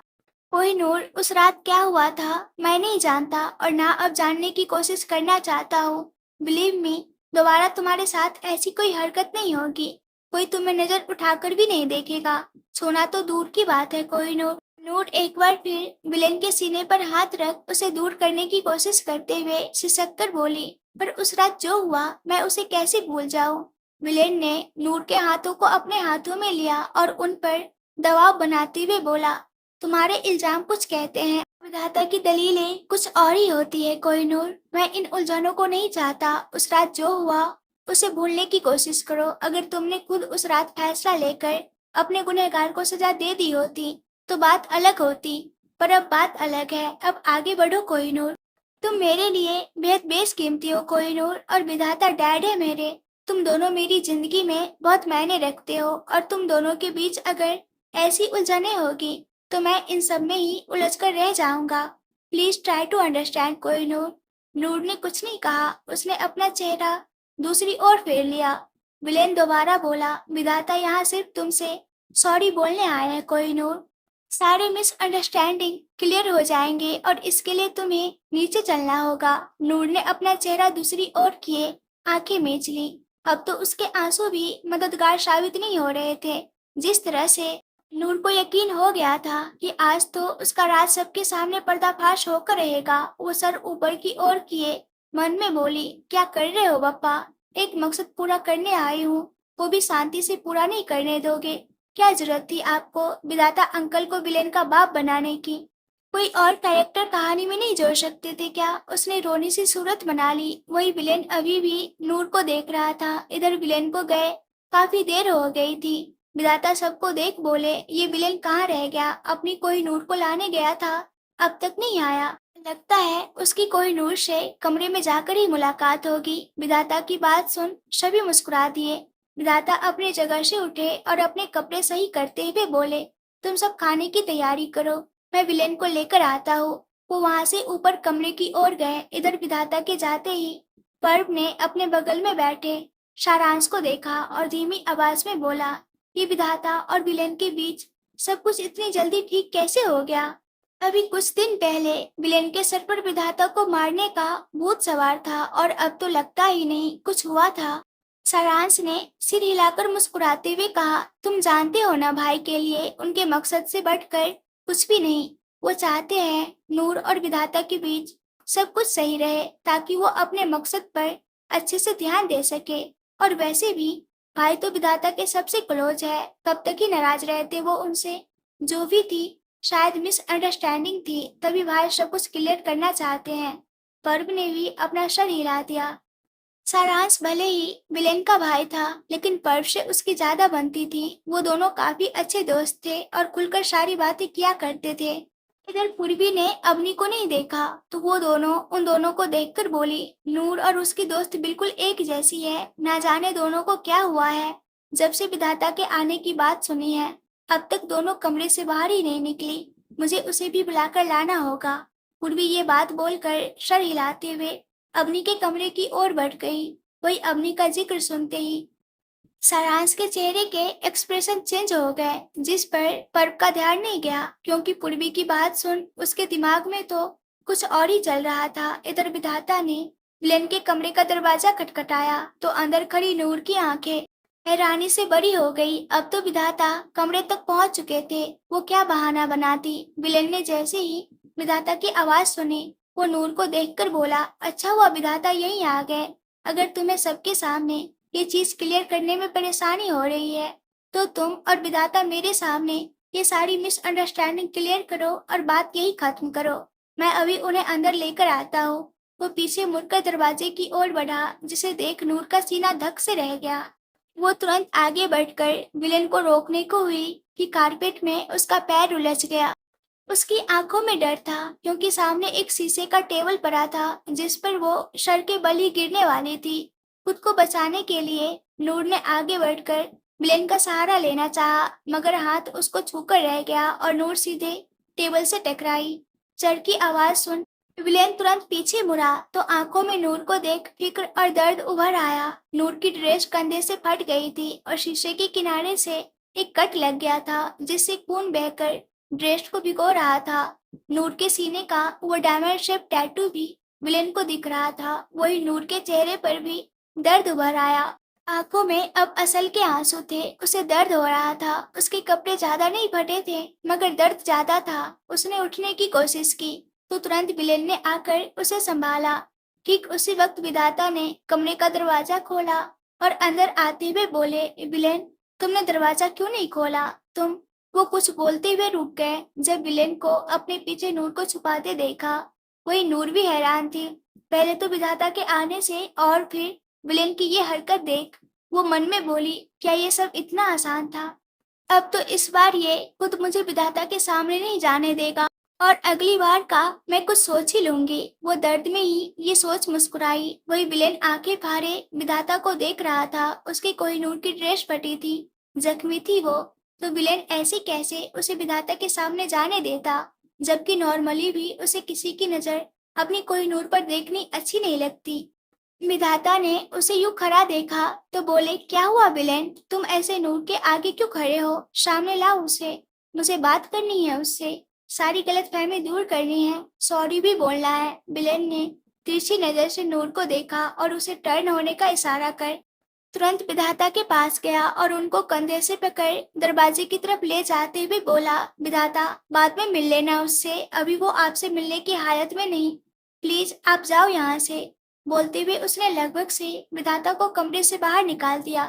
ओए नूर, उस रात क्या हुआ था मैं नहीं जानता, और ना अब जानने की कोशिश करना चाहता हूँ। बिलीव मी, दोबारा तुम्हारे साथ ऐसी कोई हरकत नहीं होगी। कोई तुम्हें नजर उठाकर भी नहीं देखेगा। छूना तो दूर की बात है कोहिनूर। नूर एक बार फिर विलेन के सीने पर हाथ रख उसे दूर करने की कोशिश करते हुए सिसक कर बोली, पर उस रात जो हुआ मैं उसे कैसे भूल जाऊं। विलेन ने नूर के हाथों को अपने हाथों में लिया और उन पर दबाव बनाते हुए बोला, तुम्हारे इल्जाम कुछ कहते हैं, विधाता की दलीलें कुछ और ही होती है कोहिनूर। मैं इन उलझनों को नहीं चाहता। उस रात जो हुआ उसे भूलने की कोशिश करो। अगर तुमने खुद उस रात फैसला लेकर अपने गुनहगार को सजा दे दी होती तो बात अलग होती, पर अब बात अलग है। अब आगे बढ़ो कोहिनूर। तुम मेरे लिए बेहद बेशकीमती हो कोहिनूर, और विधाता डैड है मेरे। तुम दोनों मेरी जिंदगी में बहुत मायने रखते हो, और तुम दोनों के बीच अगर ऐसी उलझने होगी तो मैं इन सब में ही उलझ कर रह जाऊंगा। Please try to understand Kohinoor. Noor ने कुछ नहीं कहा। उसने अपना चेहरा दूसरी ओर फेर लिया। विलेन दोबारा बोला, विधाता यहाँ सिर्फ तुमसे सॉरी बोलने आया है कोहिनूर। सारे मिसअंडरस्टैंडिंग क्लियर हो जाएंगे और इसके लिए तुम्हें नीचे चलना होगा। नूर ने अपना चेहरा दूसरी ओर किए आंखें मीच ली। अब तो उसके आंसू भी मददगार साबित नहीं हो रहे थे। जिस तरह से नूर को यकीन हो गया था कि आज तो उसका राज सबके सामने पर्दाफाश होकर रहेगा, वो सर ऊपर की ओर किए मन में बोली, क्या कर रहे हो पप्पा? एक मकसद पूरा करने आई हूँ, वो भी शांति से पूरा नहीं करने दोगे? क्या जरूरत थी आपको विधाता अंकल को विलेन का बाप बनाने की? कोई और कैरेक्टर कहानी में नहीं जोड़ सकते थे क्या? उसने रोनी सी सूरत बना ली। वही विलेन अभी भी नूर को देख रहा था। इधर विलेन को गए काफी देर हो गई थी। विधाता सबको देख बोले, ये विलेन कहाँ रह गया? अपनी कोई नूर को लाने गया था, अब तक नहीं आया। लगता है उसकी कोई नूर से कमरे में जाकर ही मुलाकात होगी। विधाता की बात सुन सभी मुस्कुरा दिए। विधाता अपनी जगह से उठे और अपने कपड़े सही करते हुए बोले, तुम सब खाने की तैयारी करो, मैं विलेन को लेकर आता हूँ। वो वहां से ऊपर कमरे की ओर गए। इधर विधाता के जाते ही पर्व ने अपने बगल में बैठे सारांश को देखा और धीमी आवाज में बोला, ये विधाता और विलेन के बीच सब कुछ इतनी जल्दी ठीक कैसे हो गया? अभी कुछ दिन पहले विलेन के सर पर विधाता को मारने का भूत सवार था और अब तो लगता ही नहीं कुछ हुआ था। सारांश ने सिर हिलाकर मुस्कुराते हुए कहा, तुम जानते हो ना, भाई के लिए उनके मकसद से बढ़कर कुछ भी नहीं। वो चाहते हैं नूर और विधाता के बीच सब कुछ सही रहे ताकि वो अपने मकसद पर अच्छे से ध्यान दे सके। और वैसे भी भाई तो विधाता के सबसे क्लोज है, कब तक ही नाराज रहते वो उनसे। जो भी थी शायद मिसअंडरस्टैंडिंग थी, तभी भाई सब कुछ क्लियर करना चाहते हैं। पर्व ने भी अपना सर हिला दिया। सारांश भले ही विलेन का भाई था, लेकिन पर्व से उसकी ज्यादा बनती थी। वो दोनों काफी अच्छे दोस्त थे और खुलकर सारी बातें किया करते थे। इधर पूर्वी ने अवनी को नहीं देखा तो वो दोनों उन दोनों को देखकर बोली, नूर और उसकी दोस्त बिल्कुल एक जैसी है। ना जाने दोनों को क्या हुआ है। जब से विधाता के आने की बात सुनी है अब तक दोनों कमरे से बाहर ही नहीं निकली। मुझे उसे भी बुलाकर लाना होगा। पूर्वी ये बात बोलकर सर हिलाते हुए अवनी के कमरे की ओर बढ़ गई। वही अवनी का जिक्र सुनते ही सारांश के चेहरे के एक्सप्रेशन चेंज हो गए, जिस पर पर्व का ध्यान नहीं गया क्योंकि पूर्वी की बात सुन उसके दिमाग में तो कुछ और ही चल रहा था। इधर विधाता ने विलेन के कमरे का दरवाजा खटखटाया तो अंदर खड़ी नूर की आंखें हैरानी से बड़ी हो गई। अब तो विधाता कमरे तक पहुंच चुके थे। वो क्या बहाना बनाती। विलेन ने जैसे ही विधाता की आवाज सुनी वो नूर को देखकर बोला, अच्छा हुआ विधाता यहीं आ गए। अगर तुम्हें सबके सामने ये चीज क्लियर करने में परेशानी हो रही है तो तुम और विधाता मेरे सामने ये सारी मिसअंडरस्टैंडिंग क्लियर करो और बात यही खत्म करो। मैं अभी उन्हें अंदर लेकर आता हूँ। वो पीछे मुड़कर दरवाजे की ओर बढ़ा, जिसे देख नूर का सीना धक से रह गया। वो तुरंत आगे बढ़कर विलेन को रोकने को हुई कि कारपेट में उसका पैर उलझ गया। उसकी आंखों में डर था क्योंकि सामने एक शीशे का टेबल पड़ा था जिस पर वो सर के बल ही गिरने वाली थी। खुद को बचाने के लिए नूर ने आगे बढ़कर विलेन का सहारा लेना चाहा, मगर हाथ उसको छूकर रह गया और नूर सीधे टेबल से टकराई। चर की आवाज सुन विलेन तुरंत पीछे मुड़ा तो आंखों में नूर को देख फिक्र और दर्द उभर आया। नूर की ड्रेस कंधे से फट गई थी और शीशे के किनारे से एक कट लग गया था जिससे खून बहकर ड्रेस को भिगो रहा था। नूर के सीने का वो डायमंड शेप टैटू भी विलेन को दिख रहा था। वही नूर के चेहरे पर भी दर्द उभर आया। आंखों में अब असल के आंसू थे। उसे दर्द हो रहा था। उसके कपड़े ज्यादा नहीं फटे थे, मगर दर्द ज्यादा था। उसने उठने की कोशिश की तो तुरंत बिलेन ने आकर उसे संभाला। ठीक उसी वक्त विधाता ने कमरे का दरवाजा खोला और अंदर आते हुए बोले, बिलेन, तुमने दरवाजा क्यों नहीं खोला? तुम वो कुछ बोलते हुए रुक गए जब विलेन को अपने पीछे नूर को छुपाते देखा। वही नूर भी हैरान थी। पहले तो विधाता के आने से और फिर विलेन की ये हरकत देख वो मन में बोली, क्या ये सब इतना आसान था? अब तो इस बार ये खुद मुझे विधाता के सामने नहीं जाने देगा और अगली बार का मैं कुछ सोच ही लूंगी। वो दर्द में ही ये सोच मुस्कुराई। वही विलेन आंखें फाड़े विधाता को देख रहा था। उसकी कोहिनूर की ड्रेस फटी थी, जख्मी थी वो। तो विलेन ऐसे कैसे उसे विधाता के सामने जाने देता, जबकि नॉर्मली भी उसे किसी की नजर अपनी कोहिनूर पर देखनी अच्छी नहीं लगती। विधाता ने उसे यूं खड़ा देखा तो बोले, क्या हुआ विलेन? तुम ऐसे नूर के आगे क्यों खड़े हो? सामने लाओ उसे, मुझे बात करनी है उससे। सारी गलतफहमी दूर करनी है, सॉरी भी बोलना है। विलेन ने तिरछी नजर से नूर को देखा और उसे टर्न होने का इशारा कर तुरंत विधाता के पास गया और उनको कंधे से पकड़ दरवाजे की तरफ ले जाते हुए बोला, विधाता, बाद में मिल लेना उससे, अभी वो आपसे मिलने की हालत में नहीं। प्लीज आप जाओ यहाँ से। बोलते हुए उसने लगभग से विधाता को कमरे से बाहर निकाल दिया।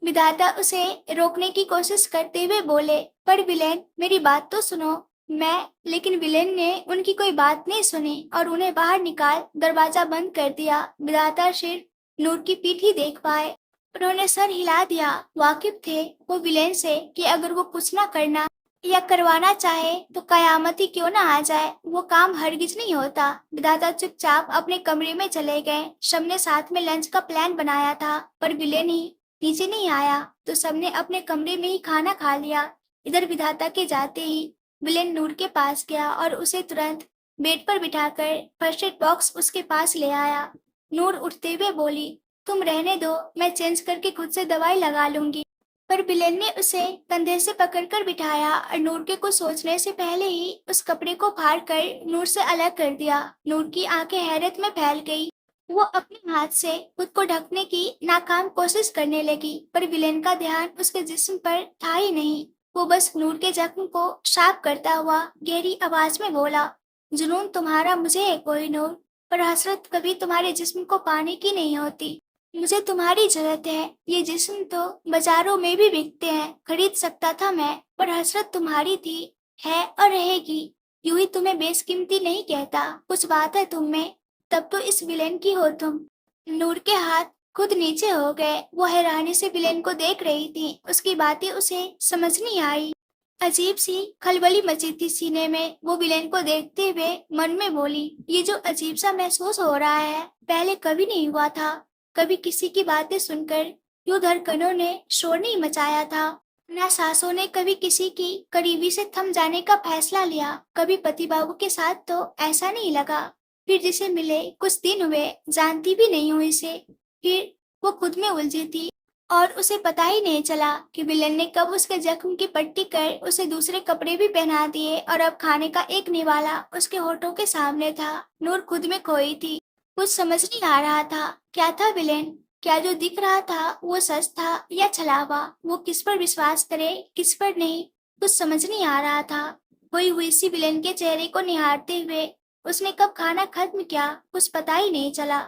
विधाता उसे रोकने की कोशिश करते हुए बोले, पर विलेन, मेरी बात तो सुनो। लेकिन विलेन ने उनकी कोई बात नहीं सुनी और उन्हें बाहर निकाल दरवाजा बंद कर दिया। विधाता सिर्फ नूर की पीठ ही देख पाए। उन्होंने सर हिला दिया। वाकिफ थे वो विलेन से कि अगर वो कुछ ना करना या करवाना चाहे तो कयामत ही क्यों ना आ जाए, वो काम हरगिज नहीं होता। विधाता चुपचाप अपने कमरे में चले गए। सबने साथ में लंच का प्लान बनाया था, पर विलेन ही नीचे नहीं आया तो सबने अपने कमरे में ही खाना खा लिया। इधर विधाता के जाते ही विलेन नूर के पास गया और उसे तुरंत बेड पर बिठाकर फर्स्ट एड बॉक्स उसके पास ले आया। नूर उठते हुए बोली, तुम रहने दो, मैं चेंज करके खुद से दवाई लगा लूंगी। पर बिलेन ने उसे कंधे से पकड़कर बिठाया और नूर के कुछ सोचने से पहले ही उस कपड़े को फाड़कर नूर से अलग कर दिया। नूर की आंखें हैरत में फैल गई। वो अपने हाथ से खुद को ढकने की नाकाम कोशिश करने लगी, पर विलेन का ध्यान उसके जिस्म पर था ही नहीं। वो बस नूर के जख्म को साफ करता हुआ गहरी आवाज में बोला, जुनून तुम्हारा मुझे है कोई नूर, पर हसरत कभी तुम्हारे जिस्म को पाने की नहीं होती। मुझे तुम्हारी जरूरत है। ये जिस्म तो बाजारों में भी बिकते हैं, खरीद सकता था मैं, पर हसरत तुम्हारी थी, है और रहेगी। यूं ही तुम्हें बेशकीमती नहीं कहता, कुछ बात है तुम में, तब तो इस विलेन की हो तुम। नूर के हाथ खुद नीचे हो गए। वो हैरानी से विलेन को देख रही थी। उसकी बातें उसे समझ नहीं आई। अजीब सी खलबली मची थी सीने में। वो विलेन को देखते हुए मन में बोली, ये जो अजीब सा महसूस हो रहा है पहले कभी नहीं हुआ था। कभी किसी की बातें सुनकर यूं धड़कनों ने शोर नहीं मचाया था, न सांसों ने कभी किसी की करीबी से थम जाने का फैसला लिया। कभी पति बाबू के साथ तो ऐसा नहीं लगा। फिर जिसे मिले कुछ दिन हुए, जानती भी नहीं हूँ इसे। फिर वो खुद में उलझी थी और उसे पता ही नहीं चला कि विलेन ने कब उसके जख्म की पट्टी कर उसे दूसरे कपड़े भी पहना दिए और अब खाने का एक निवाला उसके होठों के सामने था। नूर खुद में खोई थी। कुछ समझ नहीं आ रहा था, क्या था विलेन? क्या जो दिख रहा था वो सच था या छलावा? वो किस पर विश्वास करे, किस पर नहीं, कुछ समझ नहीं आ रहा था। खोई हुई सी विलेन के चेहरे को निहारते हुए उसने कब खाना खत्म किया कुछ पता ही नहीं चला।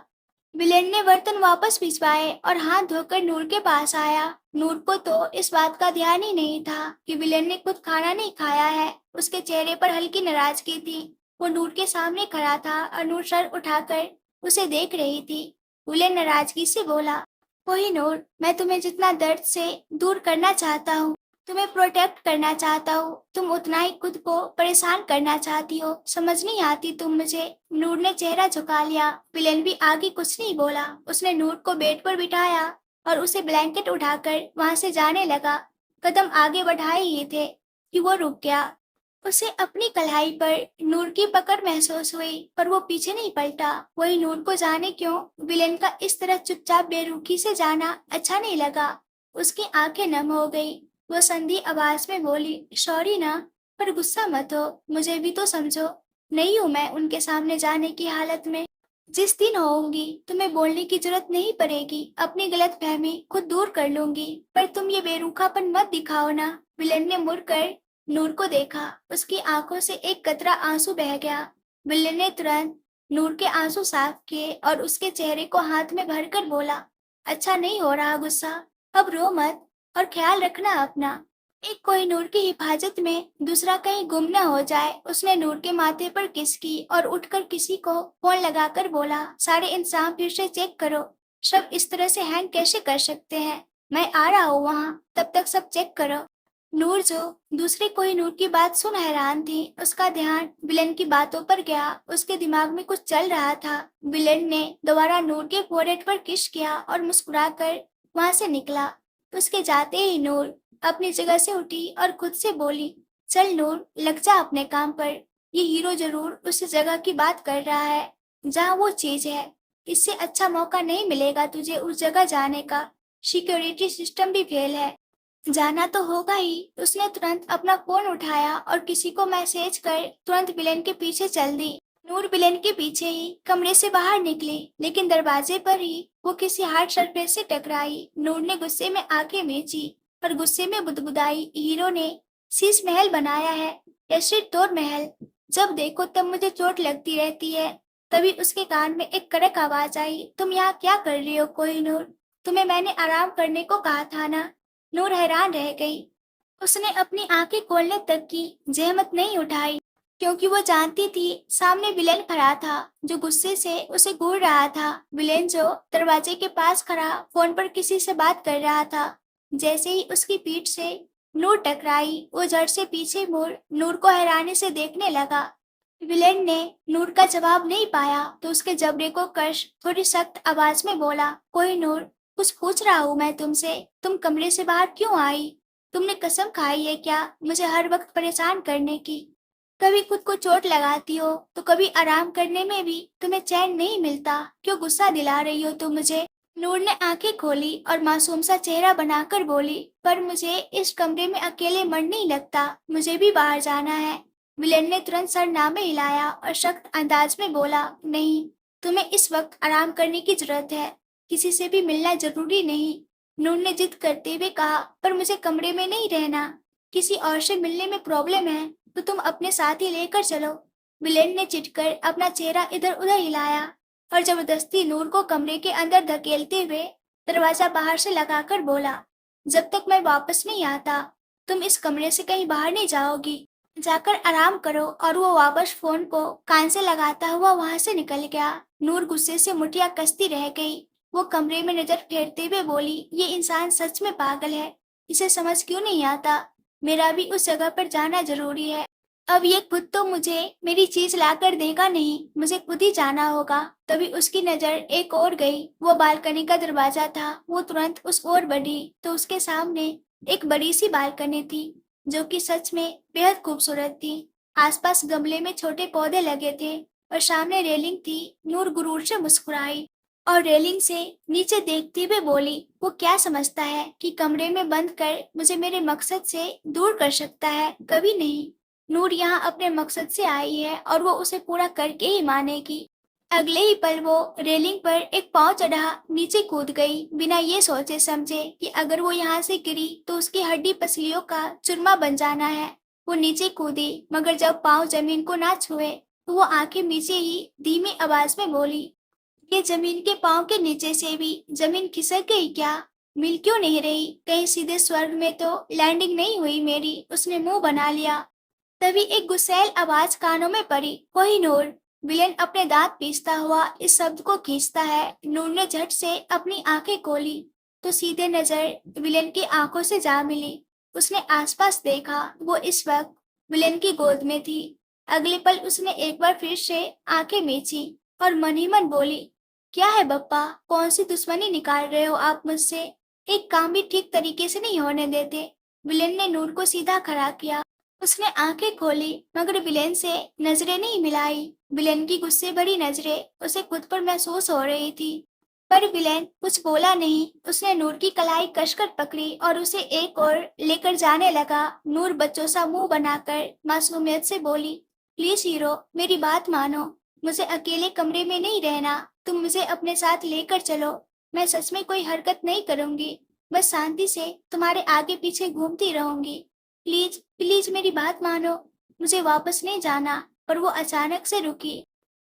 विलेन ने बर्तन वापस भिजवाए और हाथ धोकर नूर के पास आया। नूर को तो इस बात का ध्यान ही नहीं था कि विलेन ने खुद खाना नहीं खाया है। उसके चेहरे पर हल्की नाराजगी थी। वो नूर के सामने खड़ा था और नूर सर उठाकर उसे देख रही थी। विलेन नाराजगी से बोला, वही नूर, मैं तुम्हें जितना दर्द से दूर करना चाहता हूँ, तुम्हें प्रोटेक्ट करना चाहता हूँ, तुम उतना ही खुद को परेशान करना चाहती हो। समझ नहीं आती तुम मुझे। नूर ने चेहरा झुका लिया। विलेन भी आगे कुछ नहीं बोला। उसने नूर को बेड पर बिठाया और उसे ब्लैंकेट उठाकर वहां से जाने लगा। कदम आगे बढ़ाए ही थे कि वो रुक गया। उसे अपनी कलाई पर नूर की पकड़ महसूस हुई, पर वो पीछे नहीं पलटा। वही नूर को जाने क्यों विलेन का इस तरह चुपचाप बेरुखी से जाना अच्छा नहीं लगा। उसकी आंखें नम हो गई। वो संधी आवाज में बोली, सॉरी ना, पर गुस्सा मत हो, मुझे भी तो समझो। नहीं हूं मैं उनके सामने जाने की हालत में। जिस दिन होऊंगी तुम्हें बोलने की जरूरत नहीं पड़ेगी, अपनी गलतफहमी खुद दूर कर लूंगी, पर तुम ये बेरुखापन मत दिखाओ ना। विलन ने मुड़कर नूर को देखा, उसकी आंखों से एक कतरा आंसू बह गया। विलन ने तुरंत नूर के आंसू साफ किए और उसके चेहरे को हाथ में भरकर बोला, अच्छा नहीं हो रहा गुस्सा, अब रो मत और ख्याल रखना अपना। एक कोई नूर की हिफाजत में, दूसरा कहीं गुम न हो जाए। उसने नूर के माथे पर किस की और उठकर किसी को फोन लगाकर बोला, सारे इंसान फिर से चेक करो। सब इस तरह से हैंग कैसे कर सकते हैं? मैं आ रहा हूँ वहाँ, तब तक सब चेक करो। नूर, जो दूसरे कोई नूर की बात सुन हैरान थी, उसका ध्यान विलन की बातों पर गया। उसके दिमाग में कुछ चल रहा था। विलन ने दोबारा नूर के फोrehead पर किस किया और मुस्कुराकर वहां से निकला। उसके जाते ही नूर अपनी जगह से उठी और खुद से बोली, चल नूर, लग जा अपने काम पर। ये हीरो जरूर उस जगह की बात कर रहा है जहाँ वो चीज है। इससे अच्छा मौका नहीं मिलेगा तुझे उस जगह जाने का। सिक्योरिटी सिस्टम भी फेल है। जाना तो होगा ही। उसने तुरंत अपना फोन उठाया और किसी को मैसेज कर तुरंत विलेन के पीछे चल दी। नूर विलेन के पीछे ही कमरे से बाहर निकली, लेकिन दरवाजे पर ही वो किसी हार्ड सरफेस से टकराई। नूर ने गुस्से में आंखें मीची और गुस्से में बुदबुदाई, हीरो ने शीश महल बनाया है, एसिड तोड़ महल। जब देखो तब मुझे चोट लगती रहती है। तभी उसके कान में एक कड़क आवाज आई, तुम यहाँ क्या कर रही हो कोहिनूर? तुम्हें मैंने आराम करने को कहा था ना। नूर हैरान रह गई। उसने अपनी आंखें खोलने तक की जहमत नहीं उठाई, क्योंकि वो जानती थी सामने विलेन खड़ा था जो गुस्से से उसे घूर रहा था। विलेन जो दरवाजे के पास खड़ा फोन पर किसी से बात कर रहा था। जैसे ही उसकी पीठ से नूर टकराई, वो झट से पीछे मुड़ नूर को हैरानी से देखने लगा। विलेन ने नूर का जवाब नहीं पाया तो उसके जबड़े को कस थोड़ी सख्त आवाज में बोला, कोई नूर, कुछ पूछ रहा हूँ मैं तुमसे, तुम कमरे से बाहर क्यों आई? तुमने कसम खाई है क्या मुझे हर वक्त परेशान करने की? कभी खुद को चोट लगाती हो तो कभी आराम करने में भी तुम्हें चैन नहीं मिलता। क्यों गुस्सा दिला रही हो तुम मुझे? नूर ने आंखें खोली और मासूम सा चेहरा बनाकर बोली, पर मुझे इस कमरे में अकेले मन नहीं लगता, मुझे भी बाहर जाना है। विलेन ने तुरंत सरनामे हिलाया और सख्त अंदाज में बोला, नहीं, तुम्हें इस वक्त आराम करने की जरूरत है, किसी से भी मिलना जरूरी नहीं। नूर ने जिद करते हुए कहा, पर मुझे कमरे में नहीं रहना, किसी और से मिलने में प्रॉब्लम है तो तुम अपने साथ ही लेकर चलो। विलेन ने चिढ़कर अपना चेहरा इधर उधर हिलाया और जबरदस्ती नूर को कमरे के अंदर धकेलते हुए दरवाजा बाहर से लगाकर बोला, जब तक मैं वापस नहीं आता तुम इस कमरे से कहीं बाहर नहीं जाओगी, जाकर आराम करो। और वो वापस फोन को कान से लगाता हुआ वहां से निकल गया। नूर गुस्से से मुठियां कसती रह गई। वो कमरे में नजर फेरते हुए बोली, ये इंसान सच में पागल है, इसे समझ क्यों नहीं आता? मेरा भी उस जगह पर जाना जरूरी है। अब ये खुद तो मुझे मेरी चीज लाकर देगा नहीं, मुझे खुद ही जाना होगा। तभी उसकी नजर एक और गई। वो बालकनी का दरवाजा था। वो तुरंत उस ओर बढ़ी तो उसके सामने एक बड़ी सी बालकनी थी जो कि सच में बेहद खूबसूरत थी। आसपास गमले में छोटे पौधे लगे थे और सामने रेलिंग थी। नूर गुरूर से मुस्कुराई और रेलिंग से नीचे देखते हुए बोली, वो क्या समझता है कि कमरे में बंद कर मुझे मेरे मकसद से दूर कर सकता है? कभी नहीं। नूर यहाँ अपने मकसद से आई है और वो उसे पूरा करके ही मानेगी। अगले ही पल वो रेलिंग पर एक पांव चढ़ा नीचे कूद गई, बिना ये सोचे समझे कि अगर वो यहाँ से गिरी तो उसकी हड्डी पसलियों का चूरमा बन जाना है। वो नीचे कूदी, मगर जब पांव जमीन को ना छुए तो वो आंखें मीचे ही धीमी आवाज में बोली, ये जमीन के पांव के नीचे से भी जमीन खिसक गई क्या? मिल क्यों नहीं रही? कहीं सीधे स्वर्ग में तो लैंडिंग नहीं हुई मेरी? उसने मुंह बना लिया। तभी एक गुस्सैल आवाज कानों में पड़ी, कोहिनूर। विलेन अपने दांत पीसता हुआ इस शब्द को खींचता है। नूर ने झट से अपनी आंखें खोली तो सीधे नजर विलेन की आंखों से जा मिली। उसने आसपास देखा, वो इस वक्त विलेन की गोद में थी। अगले पल उसने एक बार फिर से आंखें मीची और मन ही मन बोली, क्या है बप्पा, कौन सी दुश्मनी निकाल रहे हो आप मुझसे? एक काम भी ठीक तरीके से नहीं होने देते। विलेन ने नूर को सीधा खड़ा किया। उसने आंखें खोली मगर विलेन से नजरें नहीं मिलाई। विलेन की गुस्से भरी नजरें उसे खुद पर महसूस हो रही थी, पर विलेन कुछ बोला नहीं। उसने नूर की कलाई कसकर पकड़ी और उसे एक और लेकर जाने लगा। नूर बच्चों सा मुंह बनाकर मासूमियत से बोली, प्लीज हीरो, मेरी बात मानो, मुझे अकेले कमरे में नहीं रहना, तुम मुझे अपने साथ लेकर चलो। मैं सच में कोई हरकत नहीं करूंगी, बस शांति से तुम्हारे आगे पीछे घूमती रहूंगी। प्लीज प्लीज मेरी बात मानो, मुझे वापस नहीं जाना। पर वो अचानक से रुकी।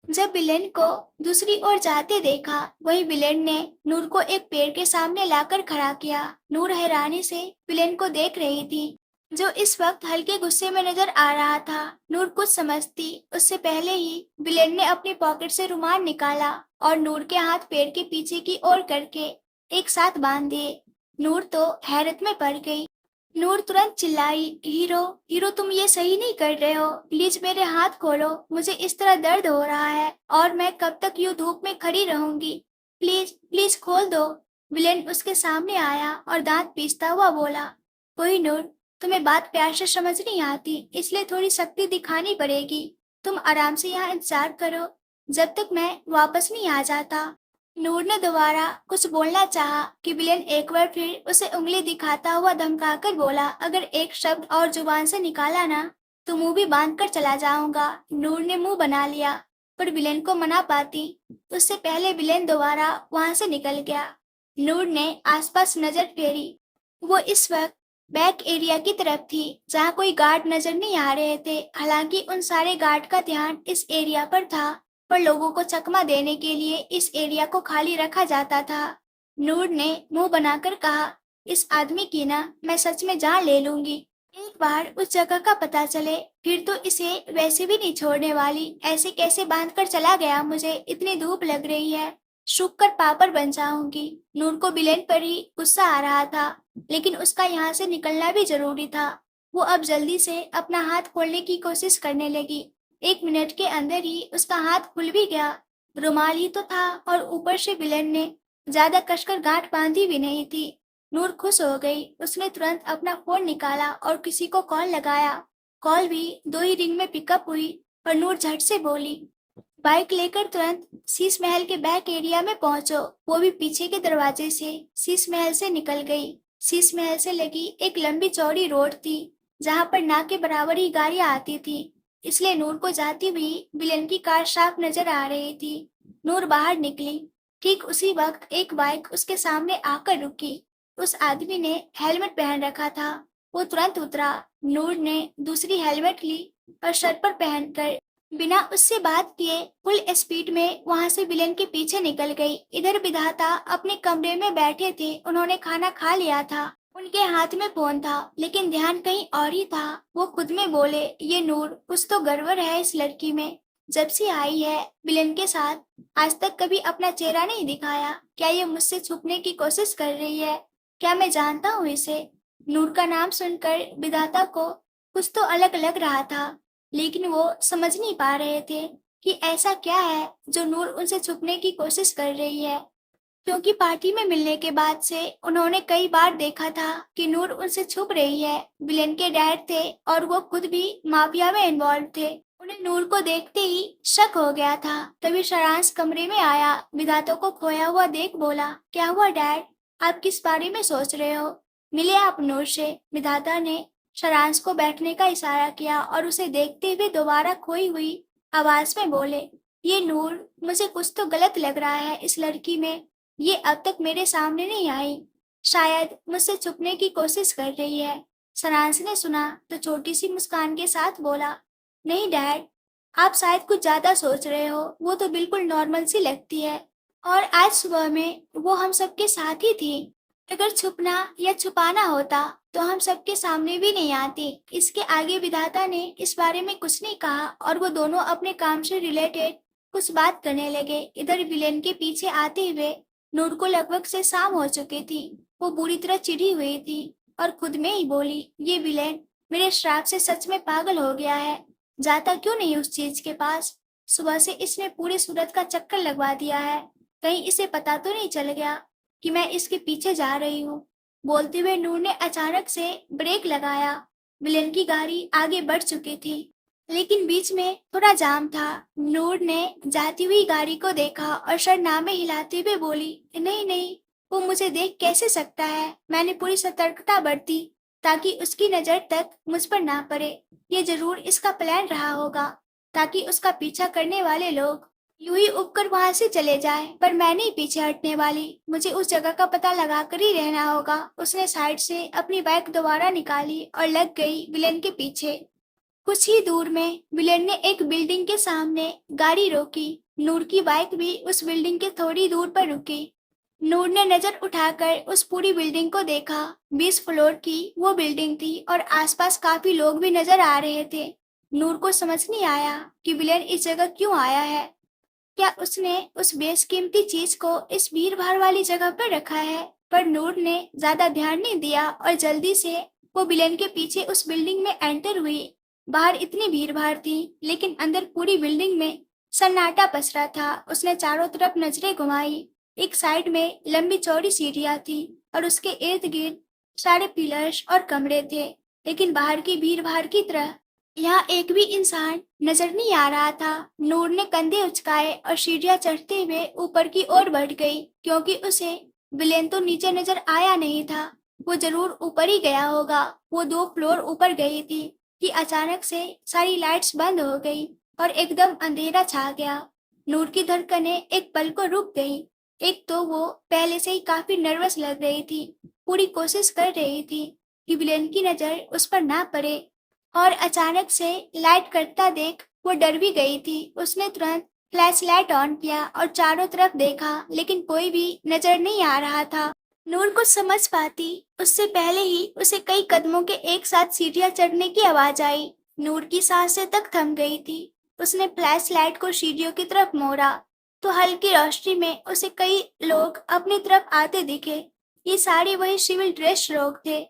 जब विलेन को दूसरी ओर जाते देखा, वही विलेन ने नूर को एक पेड़ के सामने लाकर खड़ा किया। नूर हैरानी से विलेन को देख रही थी, जो इस वक्त हल्के गुस्से में नजर आ रहा था। नूर कुछ समझती उससे पहले ही विलेन ने अपनी पॉकेट से रुमाल निकाला और नूर के हाथ पेड़ के पीछे की ओर करके एक साथ बांध दिए। नूर तो हैरत में पड़ गई। नूर तुरंत चिल्लाई, हीरो हीरो, तुम ये सही नहीं कर रहे हो। प्लीज मेरे हाथ खोलो, मुझे इस तरह दर्द हो रहा है और मैं कब तक यूं धूप में खड़ी रहूंगी। प्लीज प्लीज खोल दो। विलेन उसके सामने आया और दांत पीसता हुआ बोला, कोहिनूर, तुम्हें बात प्यार से समझ नहीं आती, इसलिए थोड़ी सख्ती दिखानी पड़ेगी। तुम आराम से यहाँ इंतजार करो जब तक मैं वापस नहीं आ जाता। नूर ने दोबारा कुछ बोलना चाहा कि विलेन एक बार फिर उसे उंगली दिखाता हुआ धमकाकर बोला, अगर एक शब्द और जुबान से निकाला ना तो मुंह भी बांध कर चला जाऊंगा। नूर ने मुंह बना लिया, पर विलेन को मना पाती उससे पहले विलेन दोबारा वहां से निकल गया। नूर ने आसपास नजर फेरी। वो इस वक्त बैक एरिया की तरफ थी, जहाँ कोई गार्ड नजर नहीं आ रहे थे। हालांकि उन सारे गार्ड का ध्यान इस एरिया पर था, पर लोगों को चकमा देने के लिए इस एरिया को खाली रखा जाता था। नूर ने मुंह बनाकर कहा, इस आदमी की ना मैं सच में जान ले लूंगी। एक बार उस जगह का पता चले फिर तो इसे वैसे भी नहीं छोड़ने वाली। ऐसे कैसे बांध कर चला गया, मुझे इतनी धूप लग रही है, सूख कर पापड़ बन जाऊंगी। नूर को विलेन पर ही गुस्सा आ रहा था, लेकिन उसका यहाँ से निकलना भी जरूरी था। वो अब जल्दी से अपना हाथ खोलने की कोशिश करने लगी। 1 मिनट के अंदर ही उसका हाथ खुल भी गया। रुमाल ही तो था और ऊपर से विलेन ने ज्यादा कसकर गांठ बांधी भी नहीं थी। नूर खुश हो गई। उसने तुरंत अपना फोन निकाला और किसी को कॉल लगाया। कॉल भी 2 ही रिंग में पिकअप हुई और नूर झट से बोली, बाइक लेकर तुरंत शीश महल के बैक एरिया में पहुंचो। वो भी पीछे के दरवाजे से शीश महल से निकल गई। शीश महल से लगी एक लंबी चौड़ी रोड थी, जहां पर ना के बराबर ही गाड़ियां आती थी, इसलिए नूर को जाती हुई विलेन की कार साफ नजर आ रही थी। नूर बाहर निकली। ठीक उसी वक्त एक बाइक उसके सामने आकर रुकी। उस आदमी ने हेलमेट पहन रखा था। वो तुरंत उतरा। नूर ने दूसरी हेलमेट ली और सर पर पहनकर बिना उससे बात किए फुल स्पीड में वहां से विलेन के पीछे निकल गई। इधर विधाता अपने कमरे में बैठे थे। उन्होंने खाना खा लिया था। उनके हाथ में फोन था, लेकिन ध्यान कहीं और ही था। वो खुद में बोले, ये नूर, कुछ तो गड़बड़ है इस लड़की में। जब से आई है विलेन के साथ, आज तक कभी अपना चेहरा नहीं दिखाया। क्या ये मुझसे छुपने की कोशिश कर रही है? क्या मैं जानता हूँ इसे? नूर का नाम सुनकर विधाता को कुछ तो अलग लग रहा था, लेकिन वो समझ नहीं पा रहे थे कि ऐसा क्या है जो नूर उनसे छुपने की कोशिश कर रही है। क्योंकि पार्टी में मिलने के बाद से उन्होंने कई बार देखा था कि नूर उनसे छुप रही है। विलेन के डैड थे और वो खुद भी माफिया में इन्वॉल्व थे। उन्हें नूर को देखते ही शक हो गया था। तभी शरांश कमरे में आया। विधाता को खोया हुआ देख बोला, क्या हुआ डैड, आप किस बारे में सोच रहे हो? मिले आप नूर से? विधाता ने शरांश को बैठने का इशारा किया और उसे देखते हुए दोबारा खोई हुई आवाज में बोले, ये नूर, मुझे कुछ तो गलत लग रहा है इस लड़की में। ये अब तक मेरे सामने नहीं आई, शायद मुझसे छुपने की कोशिश कर रही है। सरांश ने सुना तो छोटी सी मुस्कान के साथ बोला, नहीं डैड, आप शायद कुछ ज्यादा सोच रहे हो। वो तो बिल्कुल नॉर्मल सी लगती है और आज सुबह में वो हम सबके साथ ही थी। अगर छुपना या छुपाना होता तो हम सबके सामने भी नहीं आती। इसके आगे विधाता ने इस बारे में कुछ नहीं कहा और वो दोनों अपने काम से रिलेटेड कुछ बात करने लगे। इधर विलेन के पीछे आते हुए नूर को लगभग से शाम हो चुकी थी। वो बुरी तरह चिढ़ी हुई थी और खुद में ही बोली, ये विलेन मेरे श्राप से सच में पागल हो गया है। जाता क्यों नहीं उस चीज के पास? सुबह से इसने पूरी सूरत का चक्कर लगवा दिया है। कहीं इसे पता तो नहीं चल गया कि मैं इसके पीछे जा रही हूँ। बोलते हुए नूर ने अचानक से ब्रेक लगाया। विलेन की गाड़ी आगे बढ़ चुकी थी, लेकिन बीच में थोड़ा जाम था। नूर ने जाती हुई गाड़ी को देखा और सर नामे हिलाते हुए बोली, नहीं नहीं, वो मुझे देख कैसे सकता है? मैंने पूरी सतर्कता बरती ताकि उसकी नजर तक मुझ पर ना पड़े। ये जरूर इसका प्लान रहा होगा ताकि उसका पीछा करने वाले लोग यूं ही उबकर वहां से चले जाए, पर मैं नहीं पीछे हटने वाली। मुझे उस जगह का पता लगाकर ही रहना होगा। उसने साइड से अपनी बाइक दोबारा निकाली और लग गई विलेन के पीछे। कुछ ही दूर में विलेन ने एक बिल्डिंग के सामने गाड़ी रोकी। नूर की बाइक भी उस बिल्डिंग के थोड़ी दूर पर रुकी। नूर ने नजर उठाकर उस पूरी बिल्डिंग को देखा। 20 फ्लोर की वो बिल्डिंग थी और आसपास काफी लोग भी नजर आ रहे थे। नूर को समझ नहीं आया कि विलेन इस जगह क्यों आया है। क्या उसने उस बेशकीमती चीज को इस भीड़-भाड़ वाली जगह पर रखा है? पर नूर ने ज्यादा ध्यान नहीं दिया और जल्दी से वो विलेन के पीछे उस बिल्डिंग में एंटर हुई। बाहर इतनी भीड़-भाड़ थी, लेकिन अंदर पूरी बिल्डिंग में सन्नाटा पसरा था। उसने चारों तरफ नजरें घुमाई। एक साइड में लंबी चौड़ी सीढ़ियां थी और उसके इर्द गिर्द सारे पिलर्स और कमरे थे, लेकिन बाहर की भीड़-भाड़ की तरह यहाँ एक भी इंसान नजर नहीं आ रहा था। नूर ने कंधे उचकाए और सीढ़ियां चढ़ते हुए ऊपर की ओर बढ़ गई, क्योंकि उसे विलेन तो नीचे नजर आया नहीं था। वो जरूर ऊपर ही गया होगा। वो 2 फ्लोर ऊपर गई थी कि अचानक से सारी लाइट्स बंद हो गई और एकदम अंधेरा छा गया। नूर की धड़कनें एक पल को रुक गई। एक तो वो पहले से ही काफी नर्वस लग रही थी, पूरी कोशिश कर रही थी कि विलेन की नजर उस पर ना पड़े, और अचानक से लाइट कटता देख वो डर भी गई थी। उसने तुरंत फ्लैश लाइट ऑन किया और चारों तरफ देखा, लेकिन कोई भी नजर नहीं आ रहा था। नूर कुछ समझ पाती उससे पहले ही उसे कई कदमों के एक साथ सीढ़ियां चढ़ने की आवाज आई। नूर की सांसें तक थम गई थी। उसने फ्लैश लाइट को सीढ़ियों की तरफ मोड़ा तो हल्की रोशनी में उसे कई लोग अपनी तरफ आते दिखे। ये सारे वही सिविल ड्रेस लोग थे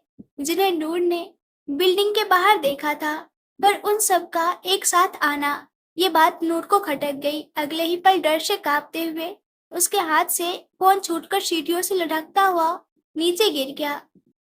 जिन्हें नूर ने बिल्डिंग के बाहर देखा था। पर उन सब का एक साथ आना, ये बात नूर को खटक गई। अगले ही पल डर से कांपते हुए उसके हाथ से फोन छूटकर सीढ़ियों से लुढ़कता हुआ नीचे गिर गया।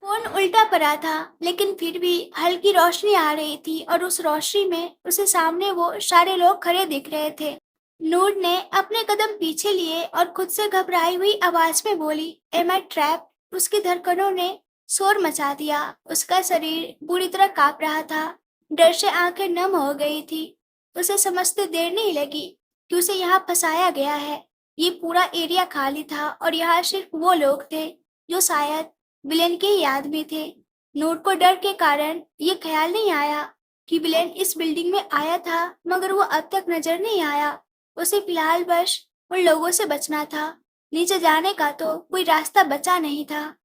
फोन उल्टा पड़ा था, लेकिन फिर भी हल्की रोशनी आ रही थी और उस रोशनी में उसे सामने वो सारे लोग खड़े दिख रहे थे। नूर ने अपने कदम पीछे लिए और खुद से घबराई हुई आवाज में बोली, एम आई ट्रैप? उसकी धड़कनों ने शोर मचा दिया। उसका शरीर बुरी तरह कांप रहा था। डर से आंखें नम हो गई थी। उसे समझते देर नहीं लगी कि उसे यहाँ फंसाया गया है। ये पूरा एरिया खाली था और यहाँ सिर्फ वो लोग थे जो शायद विलेन के ही आदमी थे। नूर को डर के कारण ये ख्याल नहीं आया कि विलेन इस बिल्डिंग में आया था, मगर वो अब तक नजर नहीं आया। उसे फिलहाल बस उन लोगों से बचना था। नीचे जाने का तो कोई रास्ता बचा नहीं था,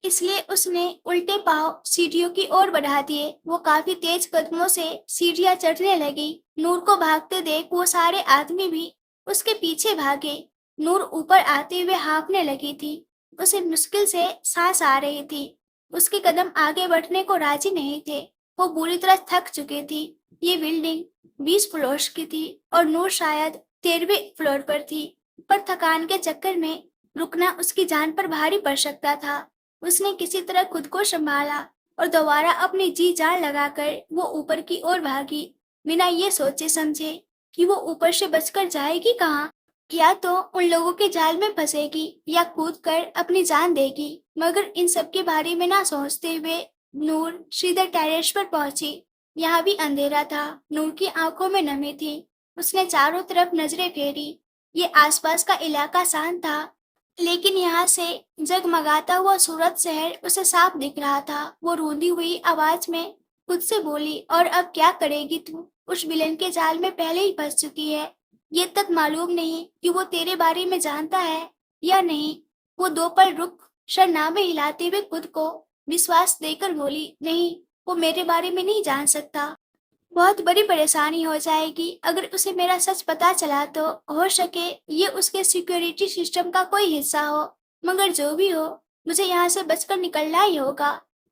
इसलिए उसने उल्टे पांव सीढ़ियों की ओर बढ़ा दिए। वो काफी तेज कदमों से सीढ़ियां चढ़ने लगी। नूर को भागते देख वो सारे आदमी भी उसके पीछे भागे। नूर ऊपर आते हुए हाँफने लगी थी। उसे मुश्किल से सांस आ रही थी। उसके कदम आगे बढ़ने को राजी नहीं थे। वो बुरी तरह थक चुकी थी। ये बिल्डिंग 20 फ्लोर की थी और नूर शायद 13वें फ्लोर पर थी, पर थकान के चक्कर में रुकना उसकी जान पर भारी पड़ सकता था। उसने किसी तरह खुद को संभाला और दोबारा अपनी जी जान लगाकर वो ऊपर की ओर भागी, बिना ये सोचे समझे कि वो ऊपर से बचकर जाएगी कहाँ। या तो उन लोगों के जाल में फंसेगी या कूदकर अपनी जान देगी। मगर इन सब के बारे में ना सोचते हुए नूर सीधे टेरेस पर पहुंची। यहाँ भी अंधेरा था। नूर की आंखों में नमी थी। उसने चारों तरफ नजरें फेरी। ये आसपास का इलाका शांत था, लेकिन यहाँ से जगमगाता हुआ सूरत शहर उसे साफ दिख रहा था। वो रूंधी हुई आवाज में खुद से बोली, और अब क्या करेगी तू? उस विलेन के जाल में पहले ही फंस चुकी है। ये तक मालूम नहीं कि वो तेरे बारे में जानता है या नहीं। वो 2 पल रुक शरनामे हिलाते हुए खुद को विश्वास देकर बोली, नहीं, वो मेरे बारे में नहीं जान सकता। बहुत बड़ी परेशानी हो जाएगी अगर उसे मेरा सच पता चला तो। हो सके ये उसके सिक्योरिटी सिस्टम का कोई हिस्सा हो, मगर जो भी हो, मुझे यहाँ से बचकर निकलना ही होगा।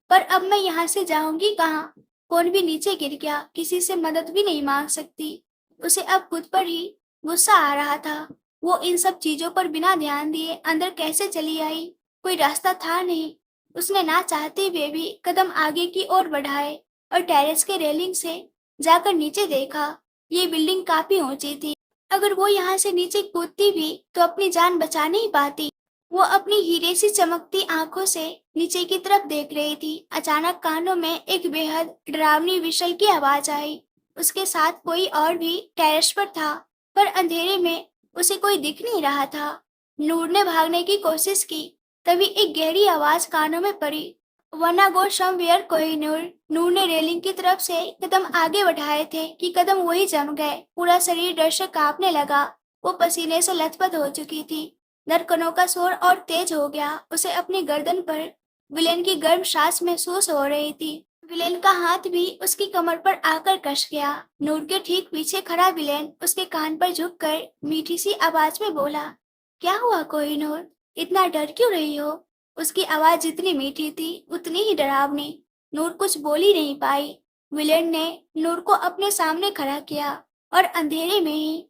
पर अब मैं यहाँ से जाऊंगी कहाँ? फोन भी नीचे गिर गया। किसी से मदद भी नहीं मांग सकती। उसे अब खुद पर ही गुस्सा आ रहा था। वो इन सब चीजों पर बिना ध्यान दिए अंदर कैसे चली आई? कोई रास्ता था नहीं। उसने ना चाहते हुए भी कदम आगे की ओर बढ़ाए और टेरेस के रेलिंग से जाकर नीचे देखा। ये बिल्डिंग काफी ऊंची थी। अगर वो यहाँ से नीचे कूदती भी तो अपनी जान बचा नहीं पाती। वो अपनी हीरे सी चमकती आंखों से नीचे की तरफ देख रही थी। अचानक कानों में एक बेहद डरावनी विशल की आवाज आई। उसके साथ कोई और भी टेरेस पर था, पर अंधेरे में उसे कोई दिख नहीं रहा था। नूर ने भागने की कोशिश की, तभी एक गहरी आवाज कानों में पड़ी, वरना गो समवेयर कोहिनूर। नूर ने रेलिंग की तरफ से कदम आगे बढ़ाए थे कि कदम वही जम गए। पूरा शरीर डर से कांपने लगा। वो पसीने से लथपथ हो चुकी थी। धड़कनों का शोर और तेज हो गया। उसे अपनी गर्दन पर विलेन की गर्म सांस महसूस हो रही थी। विलेन का हाथ भी उसकी कमर पर आकर कस गया। नूर के ठीक पीछे खड़ा विलेन उसके कान पर झुककर मीठी सी आवाज में बोला, क्या हुआ कोहिनूर? इतना डर क्यों रही हो? उसकी आवाज जितनी मीठी थी उतनी ही डरावनी। नूर कुछ बोल ही नहीं पाई। विलेन ने नूर को अपने सामने खड़ा किया और अंधेरे में ही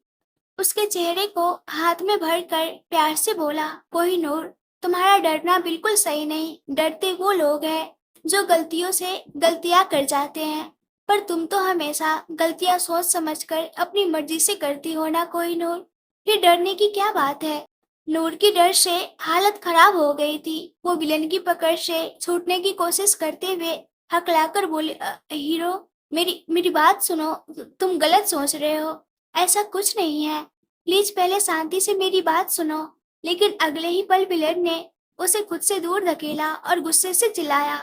उसके चेहरे को हाथ में भरकर प्यार से बोला, कोहिनूर, तुम्हारा डरना बिल्कुल सही नहीं। डरते वो लोग हैं जो गलतियों से गलतियां कर जाते हैं, पर तुम तो हमेशा गलतियां सोच समझकर अपनी मर्जी से करती हो ना कोहिनूर। ये डरने की क्या बात है? नूर की डर से हालत खराब हो गई थी। वो विलन की पकड़ से छूटने की कोशिश करते हुए हकलाकर बोली, हीरो, मेरी मेरी बात सुनो। तुम गलत सोच रहे हो। ऐसा कुछ नहीं है। प्लीज पहले शांति से मेरी बात सुनो। लेकिन अगले ही पल विलन ने उसे खुद से दूर धकेला और गुस्से से चिल्लाया,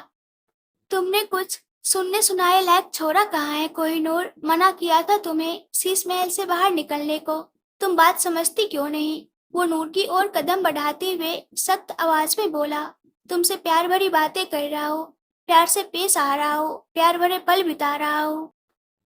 तुमने कुछ सुनने सुनाए लायक छोरा कहाँ है कोहिनूर? मना किया था तुम्हें शीश महल से बाहर निकलने को। तुम बात समझती क्यों नहीं? वो नूर की ओर कदम बढ़ाते हुए सख्त आवाज में बोला, तुमसे प्यार भरी बातें कर रहा हूँ, प्यार से पेश आ रहा हूँ, प्यार भरे पल बिता रहा हूँ,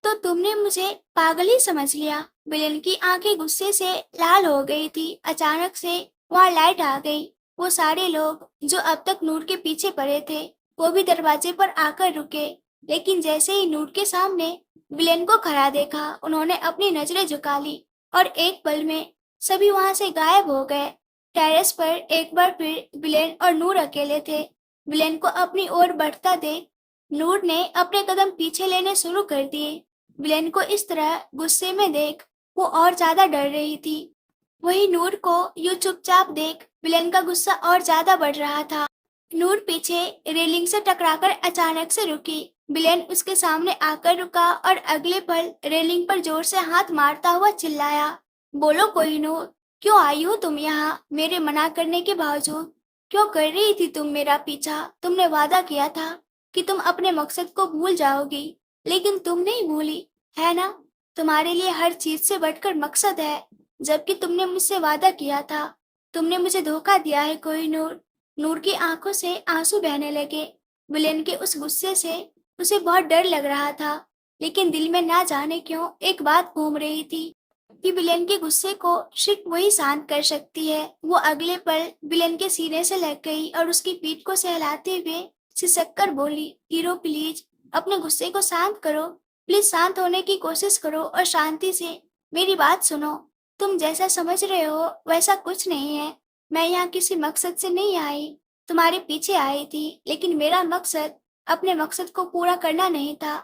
तो तुमने मुझे पागल ही समझ लिया। विलेन की आंखें गुस्से से लाल हो गई थी। अचानक से वहां लाइट आ गई। वो सारे लोग जो अब तक नूर के पीछे पड़े थे, वो भी दरवाजे पर आकर रुके। लेकिन जैसे ही नूर के सामने विलेन को खड़ा देखा, उन्होंने अपनी नजरें झुका ली और एक पल में सभी वहां से गायब हो गए। टेरेस पर एक बार फिर विलेन और नूर अकेले थे। विलेन को अपनी ओर बढ़ता देख नूर ने अपने कदम पीछे लेने शुरू कर दिए। विलेन को इस तरह गुस्से में देख वो और ज्यादा डर रही थी। वही नूर को यूं चुपचाप देख विलेन का गुस्सा और ज्यादा बढ़ रहा था। नूर पीछे रेलिंग से टकराकर अचानक से रुकी। विलेन उसके सामने आकर रुका और अगले पल रेलिंग पर जोर से हाथ मारता हुआ चिल्लाया, बोलो कोहिनूर, क्यों आई हो तुम यहाँ मेरे मना करने के बावजूद? क्यों कर रही थी तुम मेरा पीछा? तुमने वादा किया था कि तुम अपने मकसद को भूल जाओगी, लेकिन तुम नहीं भूली, है ना? तुम्हारे लिए हर चीज से बढ़कर मकसद है, जबकि तुमने मुझसे वादा किया था। तुमने मुझे धोखा दिया है कोहिनूर। नूर की आंखों से आंसू बहने लगे। विलेन के उस गुस्से से उसे बहुत डर लग रहा था, लेकिन दिल में ना जाने क्यों एक बात घूम रही थी कि विलेन के गुस्से को सिर्फ वही शांत कर सकती है। वो अगले पल विलेन के सीने से लग गई और उसकी पीठ को सहलाते हुए सिसक कर बोली, हीरो प्लीज अपने गुस्से को शांत करो। प्लीज शांत होने की कोशिश करो और शांति से मेरी बात सुनो। तुम जैसा समझ रहे हो वैसा कुछ नहीं है। मैं यहाँ किसी मकसद से नहीं आई, तुम्हारे पीछे आई थी, लेकिन मेरा मकसद अपने मकसद को पूरा करना नहीं था।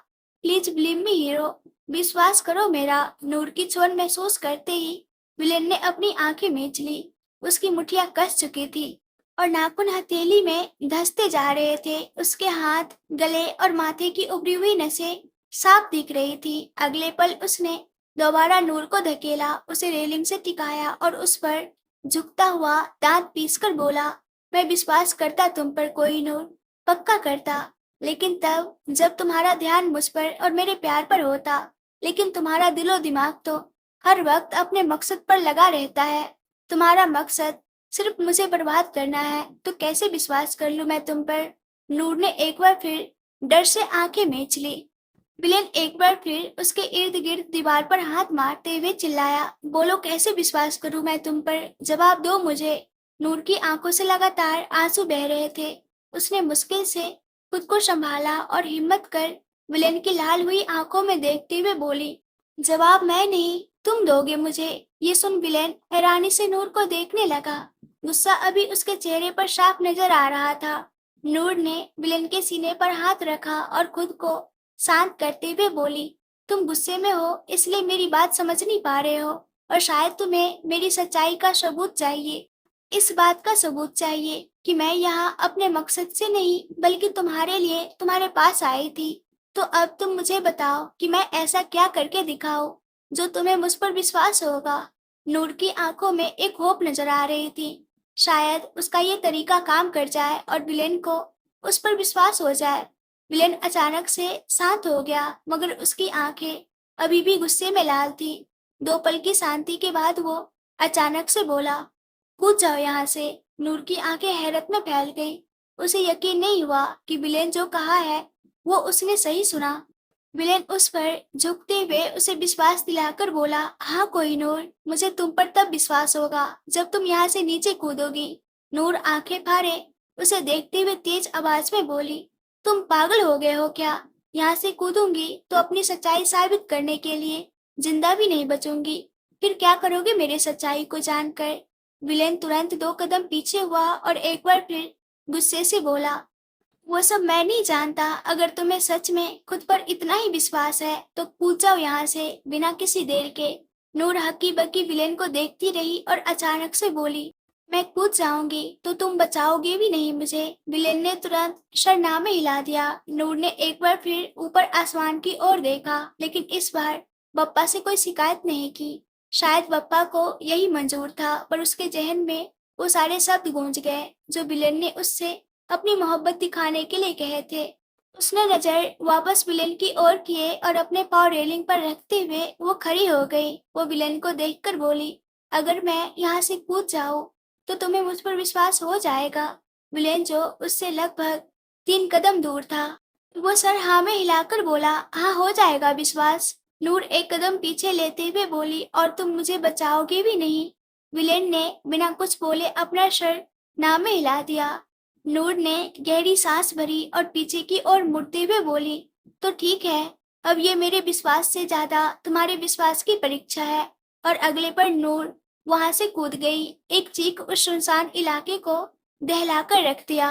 प्लीज बिलीव मी हीरो, विश्वास करो मेरा। नूर की छोन महसूस करते ही विलेन ने अपनी आंखें मीच ली। उसकी मुठ्ठियां कस चुकी थी और नाखून हथेली में धंसते जा रहे थे। उसके हाथ, गले और माथे की उभरी हुई नसें साफ दिख रही थी। अगले पल उसने दोबारा नूर को धकेला, उसे रेलिंग से टिकाया और उस पर झुकता हुआ दांत पीसकर बोला, मैं विश्वास करता तुम पर कोहिनूर, पक्का करता। लेकिन तब जब तुम्हारा ध्यान मुझ पर और मेरे प्यार पर होता। लेकिन तुम्हारा दिलो दिमाग तो हर वक्त अपने मकसद पर लगा रहता है। तुम्हारा मकसद सिर्फ मुझे बर्बाद करना है, तो कैसे विश्वास कर लूं मैं तुम पर? नूर ने एक बार फिर डर से आंखें मीच ली। विलेन एक बार फिर उसके इर्द गिर्द दीवार पर हाथ मारते हुए चिल्लाया, बोलो कैसे विश्वास करूं मैं तुम पर? जवाब दो मुझे। नूर की आंखों से लगातार आंसू बह रहे थे। उसने मुश्किल से खुद को संभाला और हिम्मत कर विलेन की लाल हुई आंखों में देखते हुए बोली, जवाब मैं नहीं, तुम दोगे मुझे। ये सुन विलेन हैरानी से नूर को देखने लगा। गुस्सा अभी उसके चेहरे पर साफ नजर आ रहा था। नूर ने विलेन के सीने पर हाथ रखा और खुद को शांत करते हुए बोली, तुम गुस्से में हो इसलिए मेरी बात समझ नहीं पा रहे हो, और शायद तुम्हें मेरी सच्चाई का सबूत चाहिए। इस बात का सबूत चाहिए कि मैं यहाँ अपने मकसद से नहीं बल्कि तुम्हारे लिए तुम्हारे पास आई थी। तो अब तुम मुझे बताओ कि मैं ऐसा क्या करके दिखाऊं जो तुम्हें मुझ पर विश्वास होगा। नूर की आंखों में एक होप नजर आ रही थी। शायद उसका ये तरीका काम कर जाए और विलेन को उस पर विश्वास हो जाए। विलेन अचानक से शांत हो गया, मगर उसकी आंखें अभी भी गुस्से में लाल थी। 2 पल की शांति के बाद वो अचानक से बोला, कूद जाओ यहाँ से। नूर की आंखें हैरत में फैल गई। उसे यकीन नहीं हुआ कि विलेन जो कहा है वो उसने सही सुना। विलेन उस पर झुकते हुए उसे विश्वास दिलाकर बोला, हाँ कोहिनूर, मुझे तुम पर तब विश्वास होगा जब तुम यहाँ से नीचे कूदोगी। नूर आंखें फाड़े उसे देखते हुए तेज आवाज में बोली, तुम पागल हो गए हो क्या? यहाँ से कूदूंगी तो अपनी सच्चाई साबित करने के लिए जिंदा भी नहीं बचूंगी। फिर क्या करोगे मेरे सच्चाई को जानकर? विलेन तुरंत 2 कदम पीछे हुआ और एक बार फिर गुस्से से बोला, वो सब मैं नहीं जानता। अगर तुम्हें सच में खुद पर इतना ही विश्वास है तो कूद जाओ यहाँ से बिना किसी देर के। नूर हक्की बक्की विलेन को देखती रही और अचानक से बोली, मैं कूद जाऊंगी तो तुम बचाओगे भी नहीं मुझे। विलेन ने तुरंत शरनामे हिला दिया। नूर ने एक बार फिर ऊपर आसमान की ओर देखा, लेकिन इस बार बप्पा से कोई शिकायत नहीं की। शायद बप्पा को यही मंजूर था, पर उसके जहन में वो सारे शब्द गूंज गए जो विलेन ने उससे अपनी मोहब्बत दिखाने के लिए कहे थे। उसने नजर वापस विलेन की ओर किए और अपने पाँव रेलिंग पर रखते हुए वो खड़ी हो गई। वो विलेन को देखकर बोली, अगर मैं यहाँ से कूद जाऊं तो तुम्हें मुझ पर विश्वास हो जाएगा। विलेन जो उससे लगभग 3 कदम दूर था, वो सर हाँ में हिलाकर बोला, हाँ हो जाएगा विश्वास। नूर 1 कदम पीछे लेते हुए बोली, और तुम मुझे बचाओगे भी नहीं? विलेन ने बिना कुछ बोले अपना सर ना में हिला दिया। नूर ने गहरी सांस भरी और पीछे की ओर मुड़ते हुए बोली, तो ठीक है, अब ये मेरे विश्वास से ज्यादा तुम्हारे विश्वास की परीक्षा है। और अगले पर नूर वहां से कूद गई। एक चीख उस सुनसान इलाके को दहलाकर रख दिया।